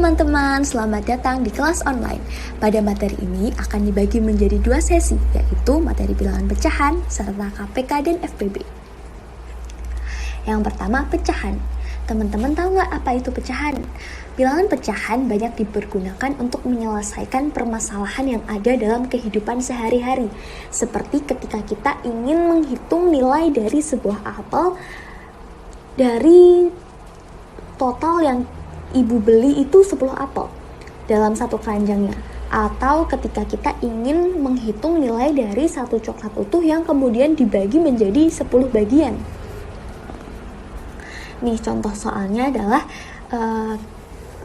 teman-teman, selamat datang di kelas online. Pada materi ini akan dibagi menjadi 2 sesi, yaitu materi bilangan pecahan serta KPK dan FPB. Yang pertama, pecahan. Teman-teman tahu nggak apa itu pecahan? Bilangan pecahan banyak dipergunakan untuk menyelesaikan permasalahan yang ada dalam kehidupan sehari-hari. Seperti ketika kita ingin menghitung nilai dari sebuah apel dari total yang ibu beli itu 10 apel dalam satu keranjangnya. Atau ketika kita ingin menghitung nilai dari satu coklat utuh yang kemudian dibagi menjadi 10 bagian. Nih contoh soalnya adalah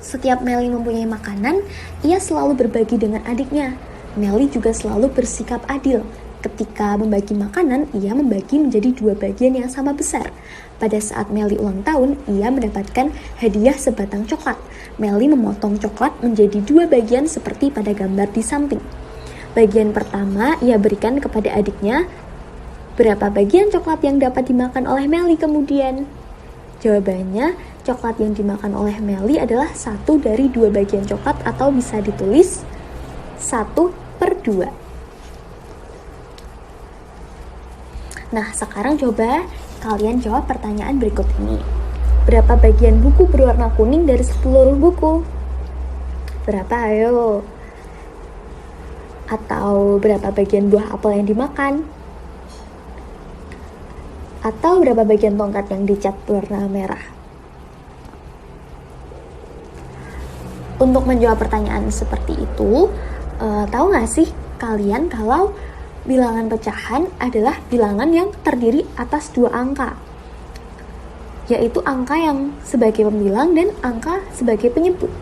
setiap Melly mempunyai makanan, ia selalu berbagi dengan adiknya. Melly juga selalu bersikap adil. Ketika membagi makanan, ia membagi menjadi 2 bagian yang sama besar. Pada saat Melly ulang tahun, ia mendapatkan hadiah sebatang coklat. Melly memotong coklat menjadi 2 bagian seperti pada gambar di samping. Bagian pertama ia berikan kepada adiknya. Berapa bagian coklat yang dapat dimakan oleh Melly kemudian? Jawabannya, coklat yang dimakan oleh Melly adalah 1 dari 2 bagian coklat atau bisa ditulis 1/2. Nah, sekarang coba kalian jawab pertanyaan berikut ini. Berapa bagian buku berwarna kuning dari seluruh buku? Berapa, ayo? Atau berapa bagian buah apel yang dimakan? Atau berapa bagian tongkat yang dicat warna merah? Untuk menjawab pertanyaan seperti itu, tahu nggak sih kalian kalau bilangan pecahan adalah bilangan yang terdiri atas 2 angka, yaitu angka yang sebagai pembilang dan angka sebagai penyebut.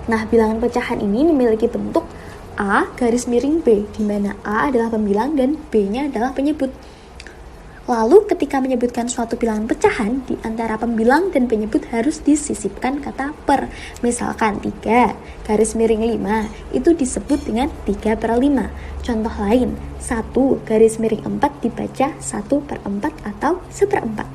Nah, bilangan pecahan ini memiliki bentuk A garis miring B, di mana A adalah pembilang dan B-nya adalah penyebut. Lalu ketika menyebutkan suatu bilangan pecahan, di antara pembilang dan penyebut harus disisipkan kata per. Misalkan 3 garis miring 5 itu disebut dengan 3/5. Contoh lain, 1 garis miring 4 dibaca 1/4 atau 1/4.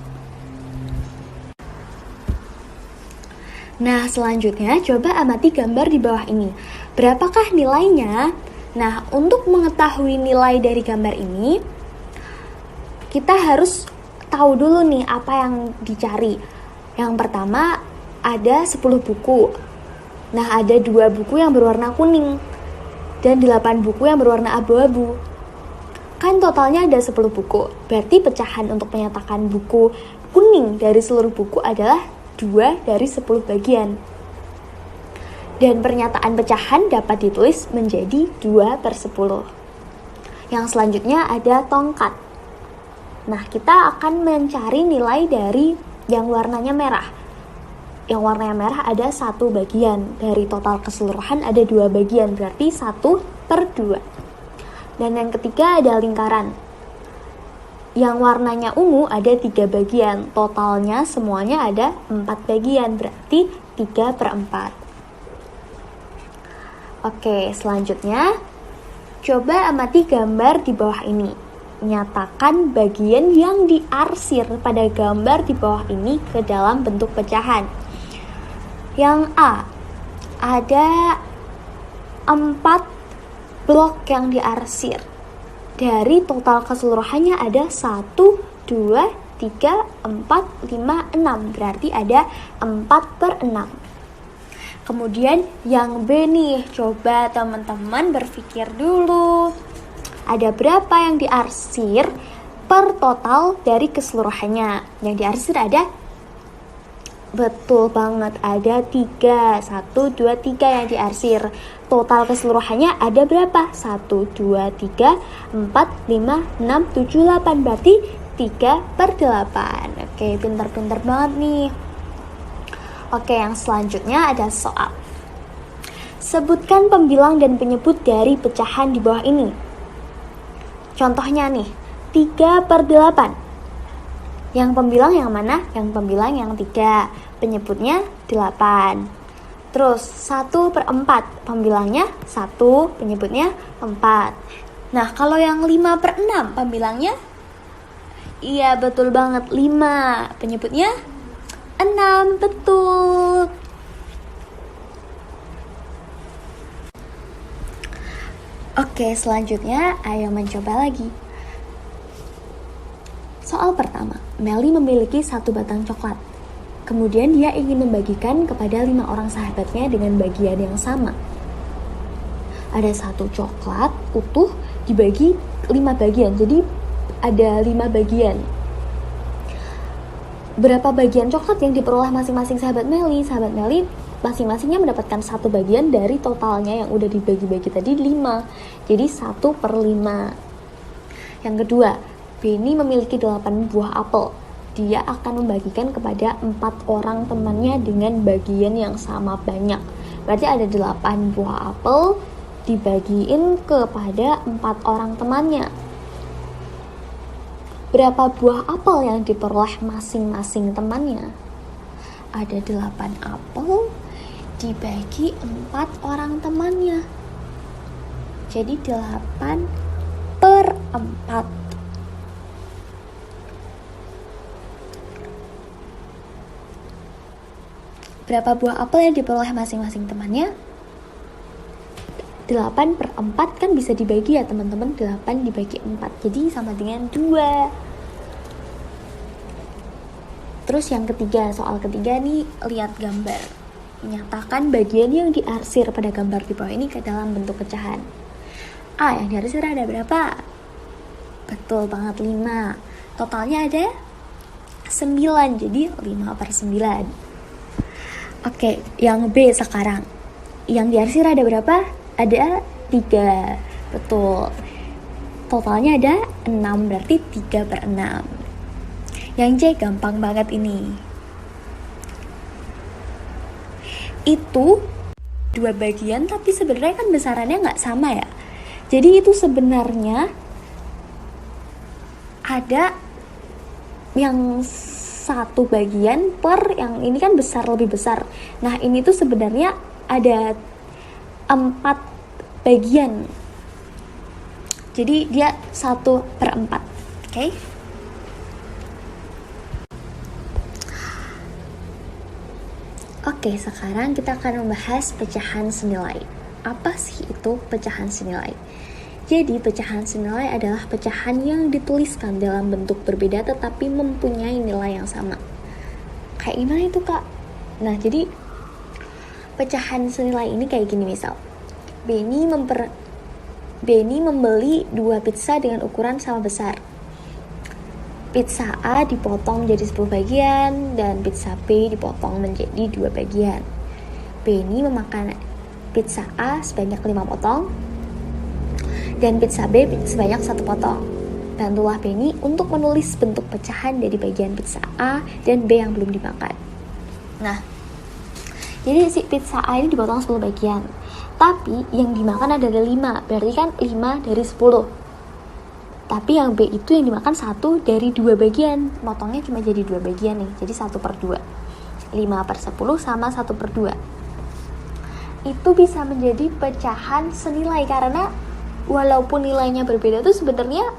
Nah, selanjutnya coba amati gambar di bawah ini. Berapakah nilainya? Nah, untuk mengetahui nilai dari gambar ini, kita harus tahu dulu nih apa yang dicari. Yang pertama, ada 10 buku. Nah, ada 2 buku yang berwarna kuning dan 8 buku yang berwarna abu-abu. Kan totalnya ada 10 buku. Berarti pecahan untuk menyatakan buku kuning dari seluruh buku adalah 2 dari 10 bagian. Dan pernyataan pecahan dapat ditulis menjadi 2/10. Yang selanjutnya ada tongkat. Nah, kita akan mencari nilai dari yang warnanya merah. Yang warnanya merah ada 1 bagian. Dari total keseluruhan ada 2 bagian, berarti 1/2. Dan yang ketiga ada lingkaran. Yang warnanya ungu ada 3 bagian. Totalnya semuanya ada 4 bagian, berarti 3/4. Oke, selanjutnya coba amati gambar di bawah ini. Nyatakan bagian yang diarsir pada gambar di bawah ini ke dalam bentuk pecahan. Yang A, ada 4 blok yang diarsir. Dari total keseluruhannya ada 1, 2, 3, 4, 5, 6. Berarti ada 4/6. Kemudian yang B nih, coba teman-teman berpikir dulu. Ada berapa yang diarsir per total dari keseluruhannya? Yang diarsir ada, betul banget, ada 3. 1, 2, 3 yang diarsir. Total keseluruhannya ada berapa? 1, 2, 3, 4, 5, 6, 7, 8. Berarti 3/8. Oke, pintar-pintar banget nih. Oke, yang selanjutnya ada soal. Sebutkan pembilang dan penyebut dari pecahan di bawah ini. Contohnya nih, 3/8. Yang pembilang yang mana? Yang pembilang yang 3. Penyebutnya 8. Terus 1/4. Pembilangnya 1. Penyebutnya 4. Nah, kalau yang 5/6. Pembilangnya? Iya, betul banget, 5. Penyebutnya 6. Betul. Oke, selanjutnya ayo mencoba lagi. Soal pertama, Melly memiliki 1 batang coklat. Kemudian dia ingin membagikan kepada 5 orang sahabatnya dengan bagian yang sama. Ada 1 coklat utuh dibagi 5 bagian, jadi ada 5 bagian. Berapa bagian coklat yang diperoleh masing-masing sahabat Melly? Sahabat Melly masing-masingnya mendapatkan 1 bagian dari totalnya yang udah dibagi-bagi tadi 5. Jadi 1/5. Yang kedua, Benny memiliki 8 buah apel. Dia akan membagikan kepada 4 orang temannya dengan bagian yang sama banyak. Berarti ada 8 buah apel dibagiin kepada 4 orang temannya. Berapa buah apel yang diperoleh masing-masing temannya? Ada 8 apel dibagi 4 orang temannya. Jadi 8/4. Berapa buah apel yang diperoleh masing-masing temannya? 8/4 kan bisa dibagi ya teman-teman. 8 dibagi 4, jadi sama dengan 2. Terus yang ketiga, soal ketiga nih, lihat gambar. Nyatakan bagian yang diarsir pada gambar di bawah ini ke dalam bentuk pecahan. A, yang diarsir ada berapa? Betul banget, 5. Totalnya ada 9, jadi 5/9. Oke, yang B sekarang. Yang diarsir ada berapa? Ada 3. Betul. Totalnya ada 6, berarti 3/6. Yang C gampang banget ini. Itu 2 bagian, tapi sebenarnya kan besarannya nggak sama ya. Jadi itu sebenarnya ada yang 1 bagian per yang ini kan besar, lebih besar. Nah ini tuh sebenarnya ada 4 bagian. Jadi dia 1/4. Oke? Oke, sekarang kita akan membahas pecahan senilai. Apa sih itu pecahan senilai? Jadi, pecahan senilai adalah pecahan yang dituliskan dalam bentuk berbeda tetapi mempunyai nilai yang sama. Kayak gimana itu, Kak? Nah, jadi pecahan senilai ini kayak gini misal. Benny membeli 2 pizza dengan ukuran sama besar. Pizza A dipotong menjadi 10 bagian dan pizza B dipotong menjadi 2 bagian. Benny memakan pizza A sebanyak 5 potong dan pizza B sebanyak 1 potong. Bantulah Benny untuk menulis bentuk pecahan dari bagian pizza A dan B yang belum dimakan. Nah, jadi si pizza A ini dipotong 10 bagian. Tapi yang dimakan ada 5, berarti kan 5 dari 10. Tapi yang B itu yang dimakan 1 dari 2 bagian. Motongnya cuma jadi 2 bagian nih, jadi 1/2. 5/10 sama 1/2. Itu bisa menjadi pecahan senilai karena walaupun nilainya berbeda tuh sebenarnya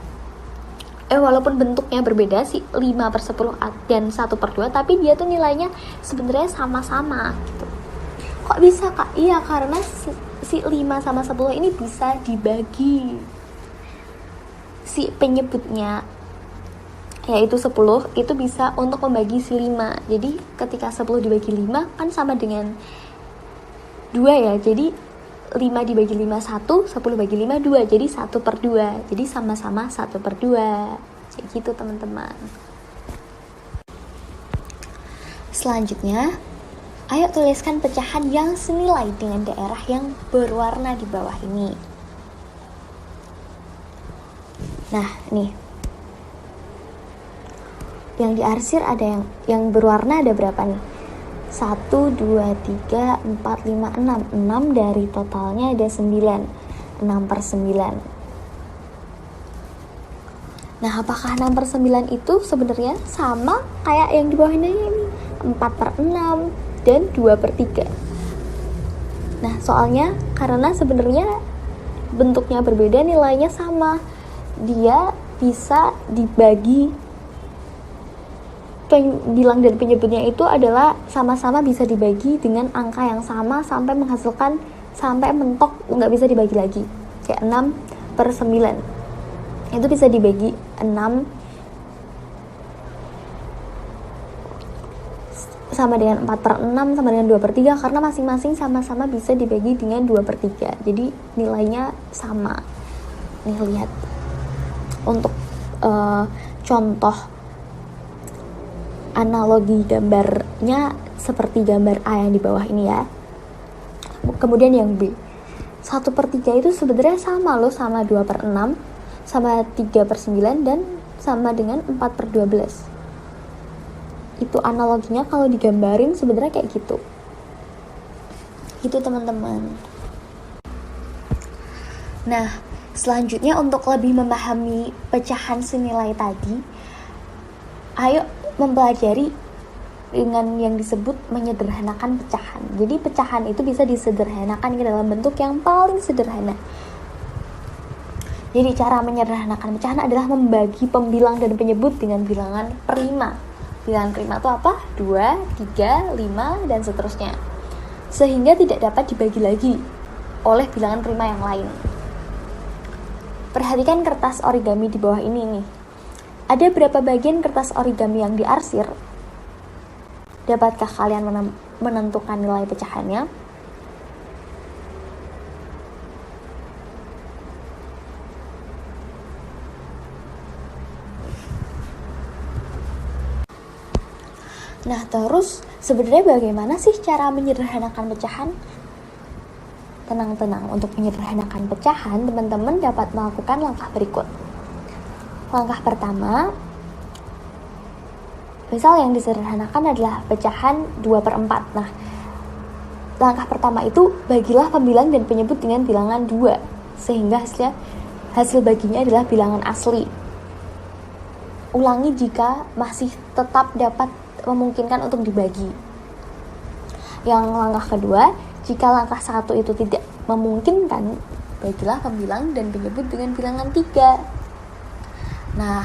walaupun bentuknya berbeda sih 5/10 dan 1/2, tapi dia tuh nilainya sebenarnya sama-sama gitu. Kok bisa, Kak? Iya, karena si 5 sama 10 ini bisa dibagi. Si penyebutnya yaitu 10 itu bisa untuk membagi si 5. Jadi ketika 10 dibagi 5 kan sama dengan 2 ya. Jadi 5 dibagi 5 1, 10 bagi 5 2. Jadi 1/2. Jadi sama-sama 1/2. Kayak gitu teman-teman. Selanjutnya, ayo tuliskan pecahan yang senilai dengan daerah yang berwarna di bawah ini. Nah, nih. Yang diarsir ada yang berwarna ada berapa nih? 1, 2, 3, 4, 5, 6. 6 dari totalnya ada 9. 6/9. Nah, apakah 6/9 itu sebenarnya sama kayak yang di bawah ini? 4/6 dan 2/3. Nah, soalnya karena sebenarnya bentuknya berbeda, nilainya sama. Dia bisa dibagi, bilang dan penyebutnya itu adalah sama-sama bisa dibagi dengan angka yang sama sampai menghasilkan, sampai mentok nggak bisa dibagi lagi. kayak 6 per 9. Itu bisa dibagi 6 sama dengan 4 per 6 sama dengan 2 per 3, karena masing-masing sama-sama bisa dibagi dengan 2 per 3. Jadi nilainya sama. Nih lihat. Untuk contoh analogi gambarnya seperti gambar A yang di bawah ini ya. Kemudian yang B, 1 per 3 itu sebenarnya sama loh, sama 2 per 6, sama 3 per 9, dan sama dengan 4 per 12. Itu analoginya kalau digambarin sebenarnya kayak gitu. Gitu teman-teman. Nah, selanjutnya untuk lebih memahami pecahan senilai tadi, ayo mempelajari dengan yang disebut menyederhanakan pecahan. Jadi pecahan itu bisa disederhanakan ke dalam bentuk yang paling sederhana. Jadi cara menyederhanakan pecahan adalah membagi pembilang dan penyebut dengan bilangan prima. Bilangan prima itu apa? 2, 3, 5, dan seterusnya. Sehingga tidak dapat dibagi lagi oleh bilangan prima yang lain. Perhatikan kertas origami di bawah ini nih. Ada berapa bagian kertas origami yang diarsir? Dapatkah kalian menentukan nilai pecahannya? Nah, terus sebenarnya bagaimana sih cara menyederhanakan pecahan? Tenang-tenang, untuk menyederhanakan pecahan, teman-teman dapat melakukan langkah berikut. Langkah pertama, misal yang disederhanakan adalah pecahan 2 per 4. Nah, langkah pertama itu bagilah pembilang dan penyebut dengan bilangan 2, sehingga hasil baginya adalah bilangan asli. Ulangi jika masih tetap dapat memungkinkan untuk dibagi. Yang langkah kedua, jika langkah 1 itu tidak memungkinkan, bagilah pembilang dan penyebut dengan bilangan 3. Nah,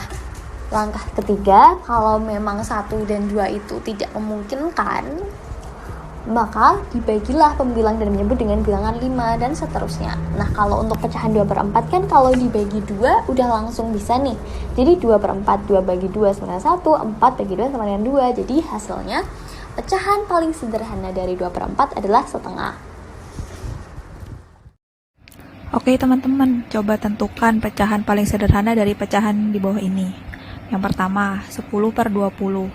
langkah ketiga, kalau memang 1 dan 2 itu tidak memungkinkan, maka dibagilah pembilang dan menyebut dengan bilangan 5 dan seterusnya. Nah, kalau untuk pecahan 2 per 4 kan kalau dibagi 2 udah langsung bisa nih. Jadi 2 per 4, 2 bagi 2 sama dengan 1, 4 bagi 2 sama dengan 2. Jadi hasilnya pecahan paling sederhana dari 2 per 4 adalah setengah. Oke teman-teman, coba tentukan pecahan paling sederhana dari pecahan di bawah ini. Yang pertama, 10 per 20.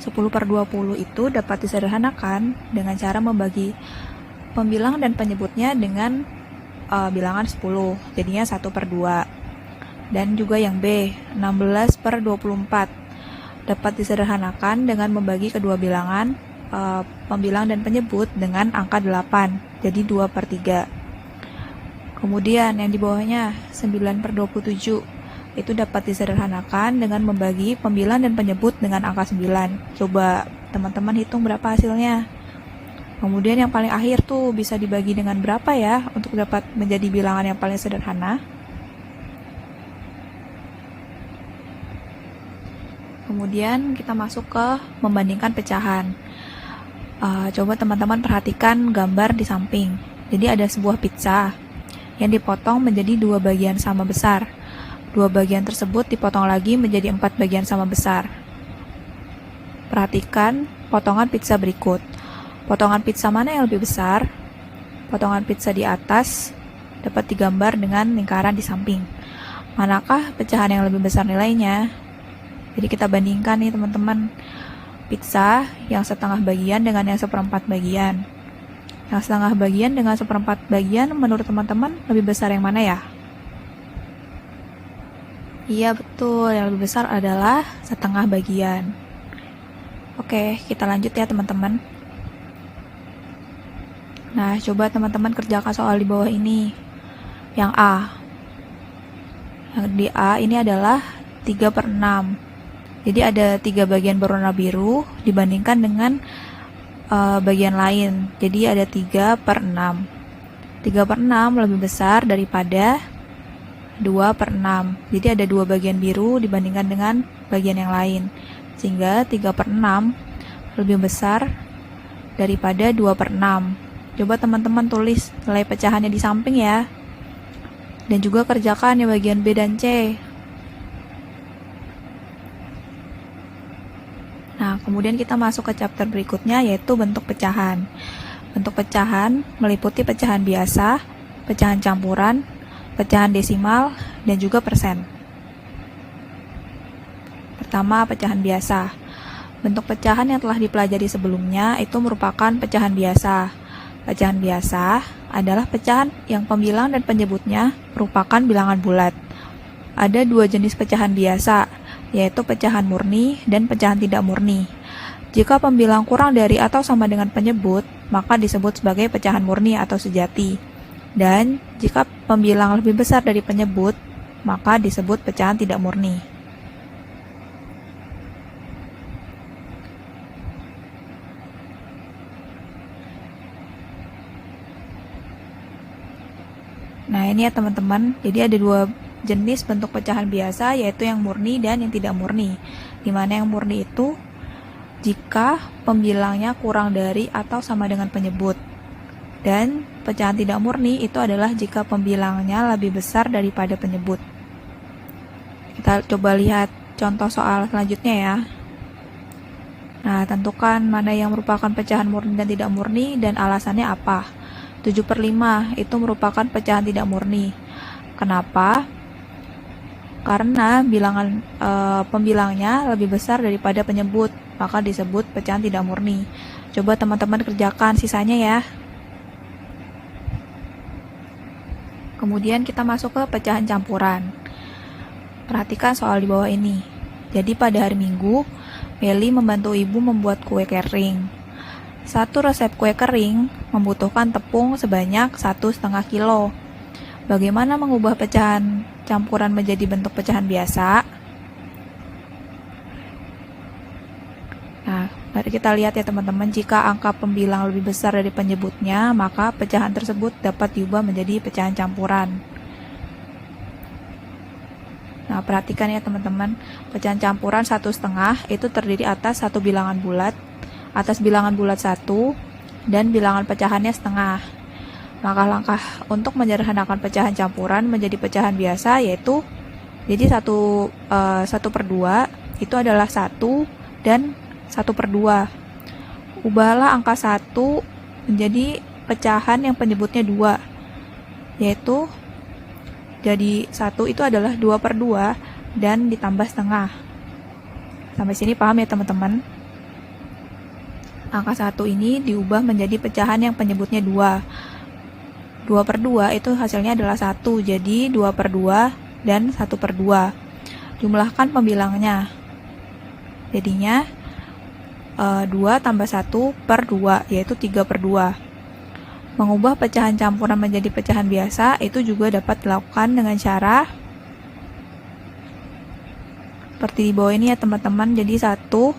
10 per 20 itu dapat disederhanakan dengan cara membagi pembilang dan penyebutnya dengan bilangan 10, jadinya 1 per 2. Dan juga yang B, 16 per 24. Dapat disederhanakan dengan membagi kedua bilangan pembilang dan penyebut dengan angka 8, jadi 2 per 3. Kemudian yang di bawahnya 9 per 27 itu dapat disederhanakan dengan membagi pembilang dan penyebut dengan angka 9. Coba teman-teman hitung berapa hasilnya. Kemudian yang paling akhir tuh bisa dibagi dengan berapa ya untuk dapat menjadi bilangan yang paling sederhana. Kemudian kita masuk ke membandingkan pecahan. Coba teman-teman perhatikan gambar di samping. Jadi ada sebuah pizza yang dipotong menjadi 2 bagian sama besar. 2 bagian tersebut dipotong lagi menjadi 4 bagian sama besar. Perhatikan potongan pizza berikut. Potongan pizza mana yang lebih besar? Potongan pizza di atas dapat digambar dengan lingkaran di samping. Manakah pecahan yang lebih besar nilainya? Jadi kita bandingkan nih teman-teman. Pizza yang setengah bagian dengan yang seperempat bagian. Yang setengah bagian dengan seperempat bagian menurut teman-teman lebih besar yang mana ya? Iya betul, yang lebih besar adalah setengah bagian. Oke, kita lanjut ya teman-teman. Nah, coba teman-teman kerjakan soal di bawah ini. Yang A. Yang di A ini adalah 3 per 6. Jadi ada 3 bagian berwarna biru dibandingkan dengan bagian lain. Jadi ada 3 per 6. 3 per 6 lebih besar daripada 2 per 6. Jadi ada 2 bagian biru dibandingkan dengan bagian yang lain. Sehingga 3 per 6 lebih besar daripada 2 per 6. Coba teman-teman tulis nilai pecahannya di samping ya. Dan juga kerjakan yang bagian B dan C. Nah, kemudian kita masuk ke chapter berikutnya, yaitu bentuk pecahan. Bentuk pecahan meliputi pecahan biasa, pecahan campuran, pecahan desimal, dan juga persen. Pertama, pecahan biasa. Bentuk pecahan yang telah dipelajari sebelumnya itu merupakan pecahan biasa. Pecahan biasa adalah pecahan yang pembilang dan penyebutnya merupakan bilangan bulat. Ada dua jenis pecahan biasa, yaitu pecahan murni dan pecahan tidak murni. Jika pembilang kurang dari atau sama dengan penyebut, maka disebut sebagai pecahan murni atau sejati. Dan jika pembilang lebih besar dari penyebut, maka disebut pecahan tidak murni. Nah, ini ya teman-teman, jadi ada dua jenis bentuk pecahan biasa, yaitu yang murni dan yang tidak murni. Dimana yang murni itu jika pembilangnya kurang dari atau sama dengan penyebut. Dan pecahan tidak murni itu adalah jika pembilangnya lebih besar daripada penyebut. Kita coba lihat contoh soal selanjutnya ya. Nah, tentukan mana yang merupakan pecahan murni dan tidak murni dan alasannya apa. 7/5 itu merupakan pecahan tidak murni. Kenapa? Karena pembilangnya lebih besar daripada penyebut, maka disebut pecahan tidak murni. Coba teman-teman kerjakan sisanya ya. Kemudian kita masuk ke pecahan campuran. Perhatikan soal di bawah ini. Jadi pada hari Minggu, Meli membantu ibu membuat kue kering. Satu resep kue kering membutuhkan tepung sebanyak 1,5 kilo. Bagaimana mengubah pecahan campuran menjadi bentuk pecahan biasa? Nah, mari kita lihat ya teman-teman, jika angka pembilang lebih besar dari penyebutnya, maka pecahan tersebut dapat diubah menjadi pecahan campuran. Nah, perhatikan ya teman-teman, pecahan campuran 1,5 itu terdiri atas satu bilangan bulat, atas bilangan bulat 1, dan bilangan pecahannya setengah. Langkah-langkah untuk menyederhanakan pecahan campuran menjadi pecahan biasa yaitu, jadi 1/2 itu adalah 1 dan 1/2. Ubahlah angka 1 menjadi pecahan yang penyebutnya 2, yaitu jadi 1 itu adalah 2/2 dan ditambah setengah. Sampai sini paham ya teman-teman? Angka 1 ini diubah menjadi pecahan yang penyebutnya 2. 2/2 itu hasilnya adalah 1, jadi 2/2 dan 1/2. Jumlahkan pembilangnya. Jadinya 2 tambah 1/2, yaitu 3/2. Mengubah pecahan campuran menjadi pecahan biasa itu juga dapat dilakukan dengan cara seperti di bawah ini ya teman-teman. Jadi 1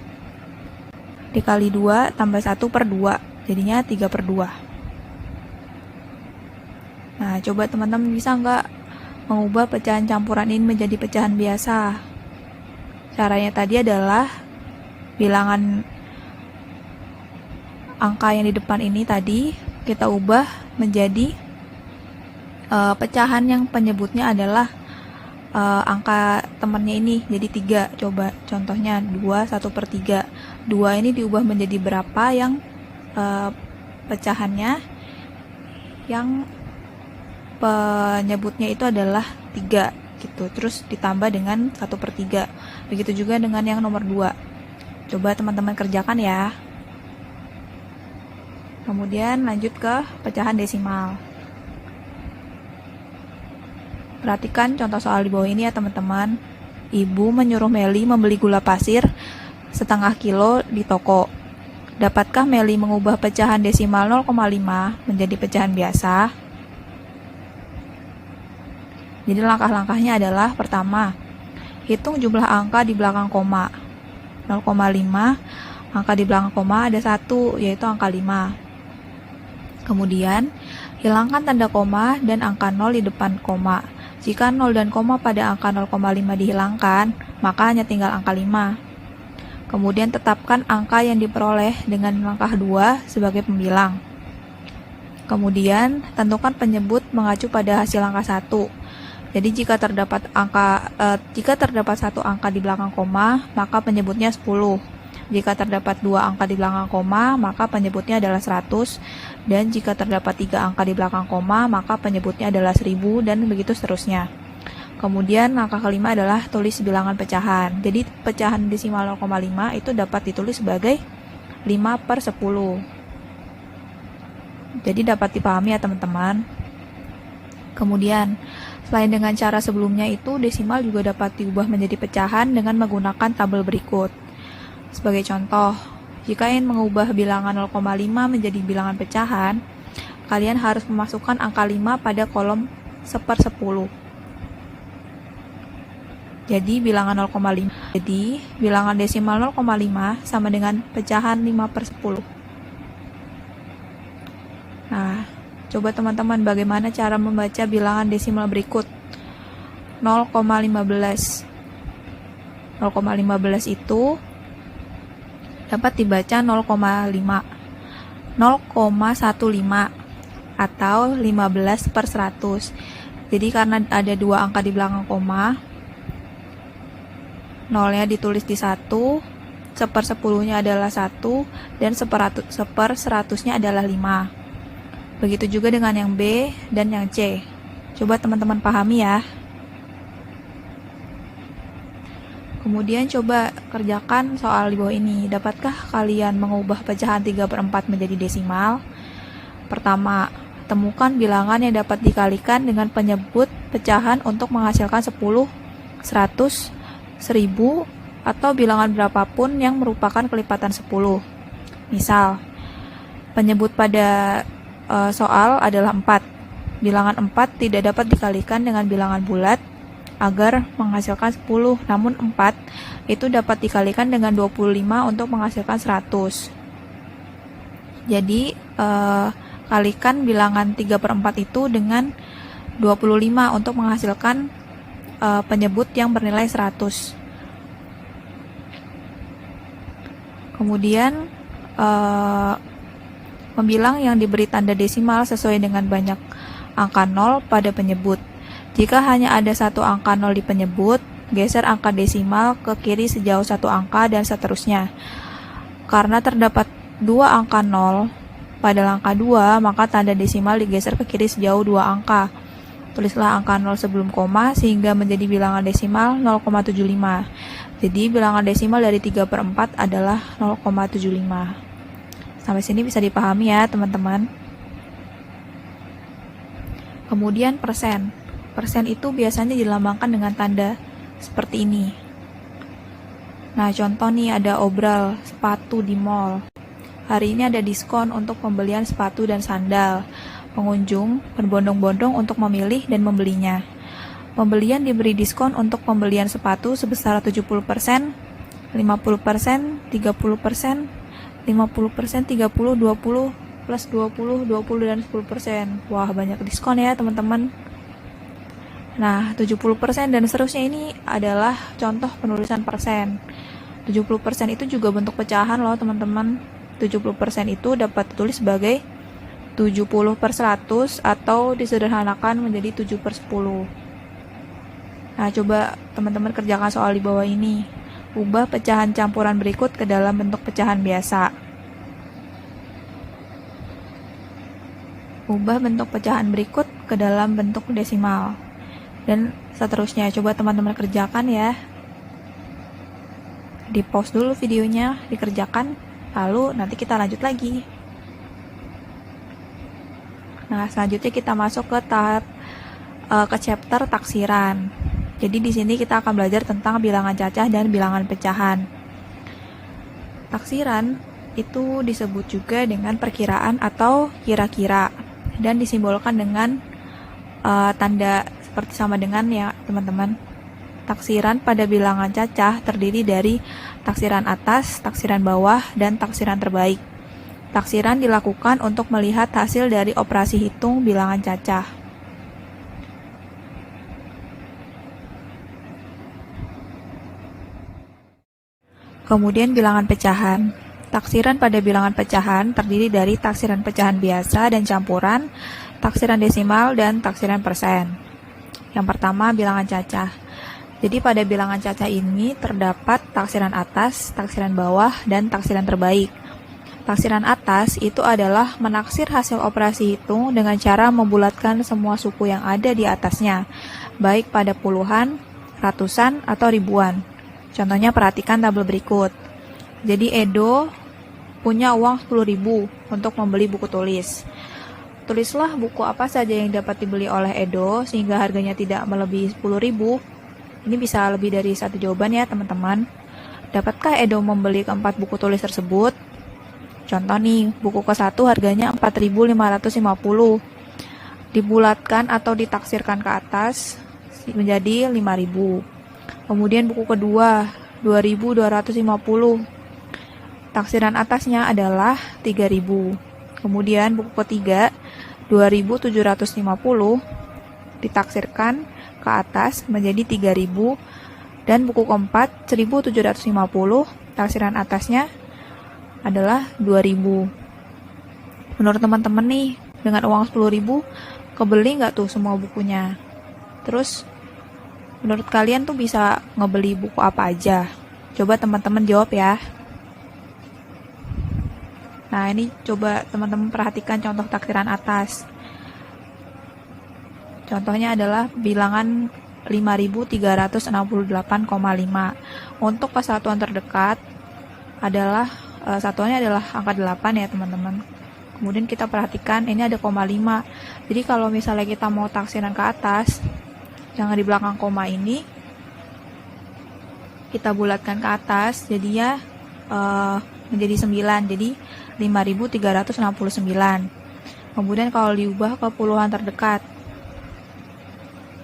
dikali 2 tambah 1/2, jadinya 3/2. Nah, coba teman-teman bisa nggak mengubah pecahan campuran ini menjadi pecahan biasa? Caranya tadi adalah bilangan angka yang di depan ini tadi kita ubah menjadi pecahan yang penyebutnya adalah angka temannya ini, jadi 3. Coba contohnya 2 1/3. 2 ini diubah menjadi berapa yang pecahannya yang penyebutnya itu adalah 3 gitu. Terus ditambah dengan 1/3. Begitu juga dengan yang nomor 2. Coba teman-teman kerjakan ya. Kemudian lanjut ke pecahan desimal. Perhatikan contoh soal di bawah ini ya teman-teman. Ibu menyuruh Meli membeli gula pasir 0,5 kilo di toko. Dapatkah Meli mengubah pecahan desimal 0,5 menjadi pecahan biasa? Jadi langkah-langkahnya adalah pertama, hitung jumlah angka di belakang koma. 0,5, angka di belakang koma ada 1, yaitu angka 5. Kemudian, hilangkan tanda koma dan angka 0 di depan koma. Jika 0 dan koma pada angka 0,5 dihilangkan, maka hanya tinggal angka 5. Kemudian tetapkan angka yang diperoleh dengan langkah 2 sebagai pembilang. Kemudian, tentukan penyebut mengacu pada hasil angka 1. Jadi jika terdapat satu angka di belakang koma, maka penyebutnya 10. Jika terdapat 2 angka di belakang koma, maka penyebutnya adalah 100. Dan jika terdapat 3 angka di belakang koma, maka penyebutnya adalah 1000 dan begitu seterusnya. Kemudian langkah kelima adalah tulis bilangan pecahan. Jadi pecahan desimal 0,5 itu dapat ditulis sebagai 5/10. Jadi dapat dipahami ya teman-teman. Kemudian, selain dengan cara sebelumnya itu, desimal juga dapat diubah menjadi pecahan dengan menggunakan tabel berikut. Sebagai contoh, jika ingin mengubah bilangan 0,5 menjadi bilangan pecahan, kalian harus memasukkan angka 5 pada kolom 1/10. Jadi bilangan 0,5. Jadi bilangan desimal 0,5 sama dengan pecahan 5/10. Nah, coba teman-teman bagaimana cara membaca bilangan desimal berikut. 0,15. 0,15 itu dapat dibaca 0,5, 0,15 atau 15/100. Jadi karena ada 2 angka di belakang koma, 0-nya ditulis di 1, 1/10-nya adalah 1, dan 1/100-nya adalah 5. Begitu juga dengan yang B dan yang C. Coba teman-teman pahami ya. Kemudian coba kerjakan soal di bawah ini. Dapatkah kalian mengubah pecahan 3/4 menjadi desimal? Pertama, temukan bilangan yang dapat dikalikan dengan penyebut pecahan untuk menghasilkan 10, 100, 1000, atau bilangan berapapun yang merupakan kelipatan 10. Misal, penyebut pada soal adalah 4. Bilangan 4 tidak dapat dikalikan dengan bilangan bulat agar menghasilkan 10, namun 4 itu dapat dikalikan dengan 25 untuk menghasilkan 100. Jadi, kalikan bilangan 3/4 itu dengan 25 untuk menghasilkan penyebut yang bernilai 100. Kemudian, membilang yang diberi tanda desimal sesuai dengan banyak angka 0 pada penyebut. Jika hanya ada satu angka 0 di penyebut, geser angka desimal ke kiri sejauh satu angka dan seterusnya. Karena terdapat 2 angka 0 pada angka 2, maka tanda desimal digeser ke kiri sejauh 2 angka. Tulislah angka 0 sebelum koma sehingga menjadi bilangan desimal 0,75. Jadi bilangan desimal dari 3/4 adalah 0,75. Sampai sini bisa dipahami ya teman-teman. Kemudian persen. Persen itu biasanya dilambangkan dengan tanda seperti ini. Nah, contoh nih ada obral sepatu di mall. Hari ini ada diskon untuk pembelian sepatu dan sandal. Pengunjung berbondong-bondong untuk memilih dan membelinya. Pembelian diberi diskon untuk pembelian sepatu sebesar 70%, 50%, 30%, 50%, 30, 20, plus 20, 20, dan 10%. Wah, banyak diskon ya teman-teman. Nah, 70% dan seterusnya ini adalah contoh penulisan persen. 70% itu juga bentuk pecahan loh teman-teman. 70% itu dapat ditulis sebagai 70/100 atau disederhanakan menjadi 7/10. Nah, coba teman-teman kerjakan soal di bawah ini. Ubah pecahan campuran berikut ke dalam bentuk pecahan biasa. Ubah bentuk pecahan berikut ke dalam bentuk desimal. Dan seterusnya. Coba teman-teman kerjakan ya. Di pause dulu videonya, dikerjakan, lalu nanti kita lanjut lagi. Nah, selanjutnya kita masuk ke tahap ke chapter taksiran. Jadi di sini kita akan belajar tentang bilangan cacah dan bilangan pecahan. Taksiran itu disebut juga dengan perkiraan atau kira-kira dan disimbolkan dengan tanda seperti sama dengan ya teman-teman. Taksiran pada bilangan cacah terdiri dari taksiran atas, taksiran bawah, dan taksiran terbaik. Taksiran dilakukan untuk melihat hasil dari operasi hitung bilangan cacah. Kemudian bilangan pecahan. Taksiran pada bilangan pecahan terdiri dari taksiran pecahan biasa dan campuran, taksiran desimal, dan taksiran persen. Yang pertama, bilangan cacah. Jadi pada bilangan cacah ini terdapat taksiran atas, taksiran bawah, dan taksiran terbaik. Taksiran atas itu adalah menaksir hasil operasi hitung dengan cara membulatkan semua suku yang ada di atasnya, baik pada puluhan, ratusan, atau ribuan. Contohnya perhatikan tabel berikut. Jadi Edo punya uang 10.000 untuk membeli buku tulis. Tulislah buku apa saja yang dapat dibeli oleh Edo sehingga harganya tidak melebihi 10.000. Ini bisa lebih dari satu jawaban ya teman-teman. Dapatkah Edo membeli keempat buku tulis tersebut? Contoh nih, buku ke-1 harganya 4.550. Dibulatkan atau ditaksirkan ke atas menjadi 5.000. Kemudian buku kedua 2.250. Taksiran atasnya adalah 3.000. Kemudian buku ketiga 2.750 ditaksirkan ke atas menjadi 3.000, dan buku keempat 1.750 taksiran atasnya adalah 2.000. Menurut teman-teman nih, dengan uang 10.000 kebeli nggak tuh semua bukunya? Terus menurut kalian tuh bisa ngebeli buku apa aja? Coba teman-teman jawab ya. Nah, ini coba teman-teman perhatikan contoh taksiran atas. Contohnya adalah bilangan 5.368,5. Untuk kesatuan terdekat adalah satuannya adalah angka 8 ya teman-teman. Kemudian kita perhatikan ini ada koma 5. Jadi kalau misalnya kita mau taksiran ke atas, jangan di belakang koma ini kita bulatkan ke atas, jadinya menjadi 9, jadi 5.369. Kemudian kalau diubah ke puluhan terdekat,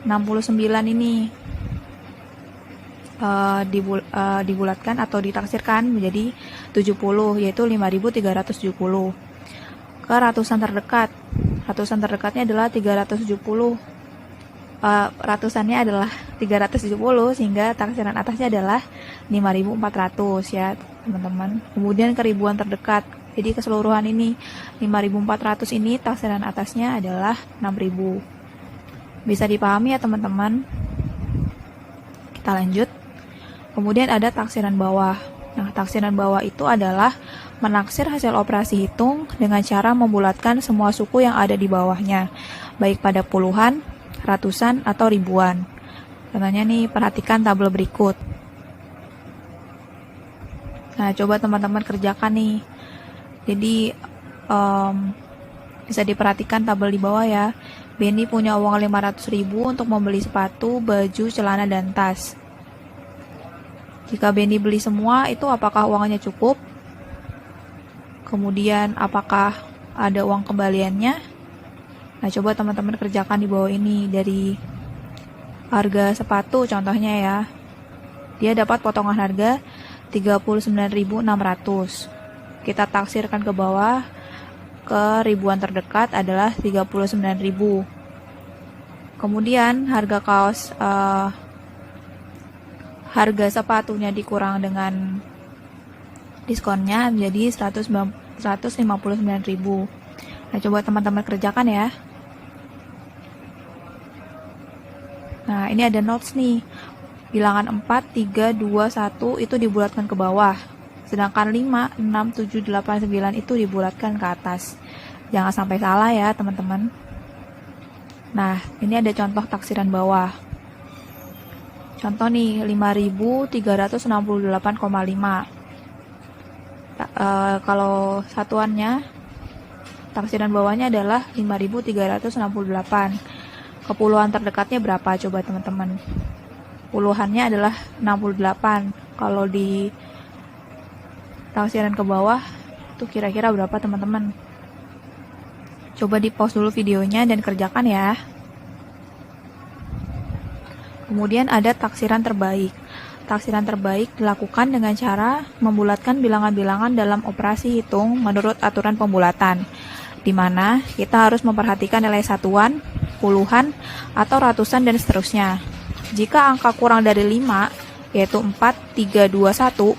69 ini dibulatkan atau ditaksirkan menjadi 70, yaitu 5.370. Ke ratusan terdekat, ratusan terdekatnya adalah 370. Ratusannya adalah 370, sehingga taksiran atasnya adalah 5.400 ya teman-teman. Kemudian ke ribuan terdekat, jadi keseluruhan ini 5.400 ini taksiran atasnya adalah 6.000. Bisa dipahami ya teman-teman? Kita lanjut. Kemudian ada taksiran bawah. Nah, taksiran bawah itu adalah menaksir hasil operasi hitung dengan cara membulatkan semua suku yang ada di bawahnya, baik pada puluhan, ratusan, atau ribuan. Contohnya nih, perhatikan tabel berikut. Nah, coba teman-teman kerjakan nih. Jadi, bisa diperhatikan tabel di bawah ya. Benny punya uang 500.000 untuk membeli sepatu, baju, celana, dan tas. Jika Benny beli semua, itu apakah uangnya cukup? Kemudian, apakah ada uang kembaliannya? Nah, coba teman-teman kerjakan di bawah ini. Dari harga sepatu contohnya ya. Dia dapat potongan harga 39.600. Kita taksirkan ke bawah, ke ribuan terdekat adalah 39.000. Kemudian harga kaos, harga sepatunya dikurang dengan diskonnya menjadi 159.000. Nah, coba teman-teman kerjakan ya. Nah, ini ada notes nih. Bilangan 4, 3, 2, 1 itu dibulatkan ke bawah. Sedangkan 5, 6, 7, 8, 9 itu dibulatkan ke atas. Jangan sampai salah ya teman-teman. Nah, ini ada contoh taksiran bawah. Contoh nih, 5.368,5. Kalau satuannya, taksiran bawahnya adalah 5.368. Kepuluhan terdekatnya berapa coba teman-teman? Puluhannya adalah 68. Kalau di taksiran ke bawah itu kira-kira berapa teman-teman? Coba di pause dulu videonya dan kerjakan ya. Kemudian ada taksiran terbaik. Taksiran terbaik dilakukan dengan cara membulatkan bilangan-bilangan dalam operasi hitung menurut aturan pembulatan, di mana kita harus memperhatikan nilai satuan, puluhan, atau ratusan, dan seterusnya. Jika angka kurang dari 5, yaitu 4, 3, 2, 1,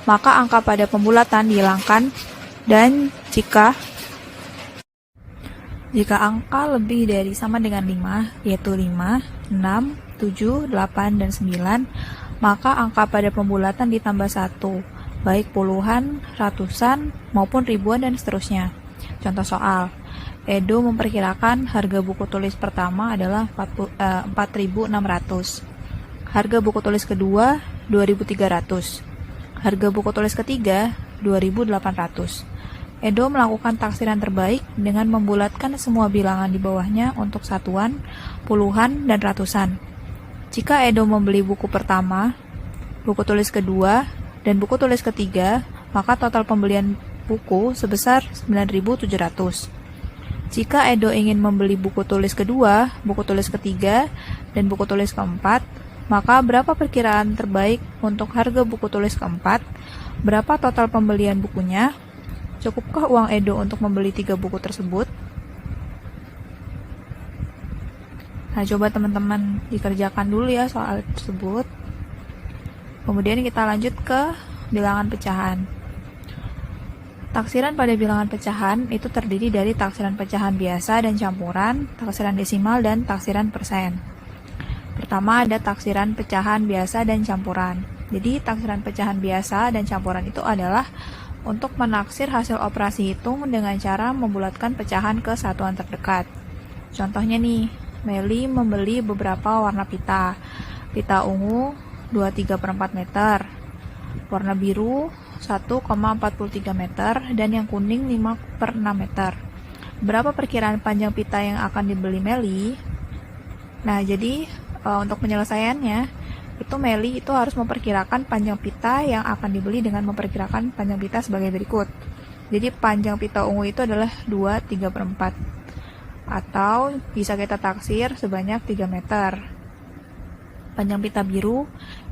maka angka pada pembulatan dihilangkan, dan jika angka lebih dari sama dengan 5, yaitu 5, 6, 7, 8, dan 9, maka angka pada pembulatan ditambah 1, baik puluhan, ratusan, maupun ribuan, dan seterusnya. Contoh soal, Edo memperkirakan harga buku tulis pertama adalah 4.600. Harga buku tulis kedua, 2.300. Harga buku tulis ketiga, 2.800. Edo melakukan taksiran terbaik dengan membulatkan semua bilangan di bawahnya untuk satuan, puluhan, dan ratusan. Jika Edo membeli buku pertama, buku tulis kedua, dan buku tulis ketiga, maka total pembelian buku sebesar 9.700. Jika Edo ingin membeli buku tulis kedua, buku tulis ketiga, dan buku tulis keempat, maka berapa perkiraan terbaik untuk harga buku tulis keempat? Berapa total pembelian bukunya? Cukupkah uang Edo untuk membeli 3 buku tersebut? Nah, coba teman-teman dikerjakan dulu ya soal tersebut. Kemudian kita lanjut ke bilangan pecahan. Taksiran pada bilangan pecahan itu terdiri dari taksiran pecahan biasa dan campuran, taksiran desimal, dan taksiran persen. Pertama ada taksiran pecahan biasa dan campuran. Jadi taksiran pecahan biasa dan campuran itu adalah untuk menaksir hasil operasi hitung dengan cara membulatkan pecahan ke satuan terdekat. Contohnya nih, Meli membeli beberapa warna pita. Pita ungu 23/4 meter, warna biru 1,43 meter, dan yang kuning 5/6 meter. Berapa perkiraan panjang pita yang akan dibeli Meli? Nah, jadi untuk penyelesaiannya, itu Meli itu harus memperkirakan panjang pita yang akan dibeli dengan memperkirakan panjang pita sebagai berikut. Jadi panjang pita ungu itu adalah 2/3/4, atau bisa kita taksir sebanyak 3 meter. Panjang pita biru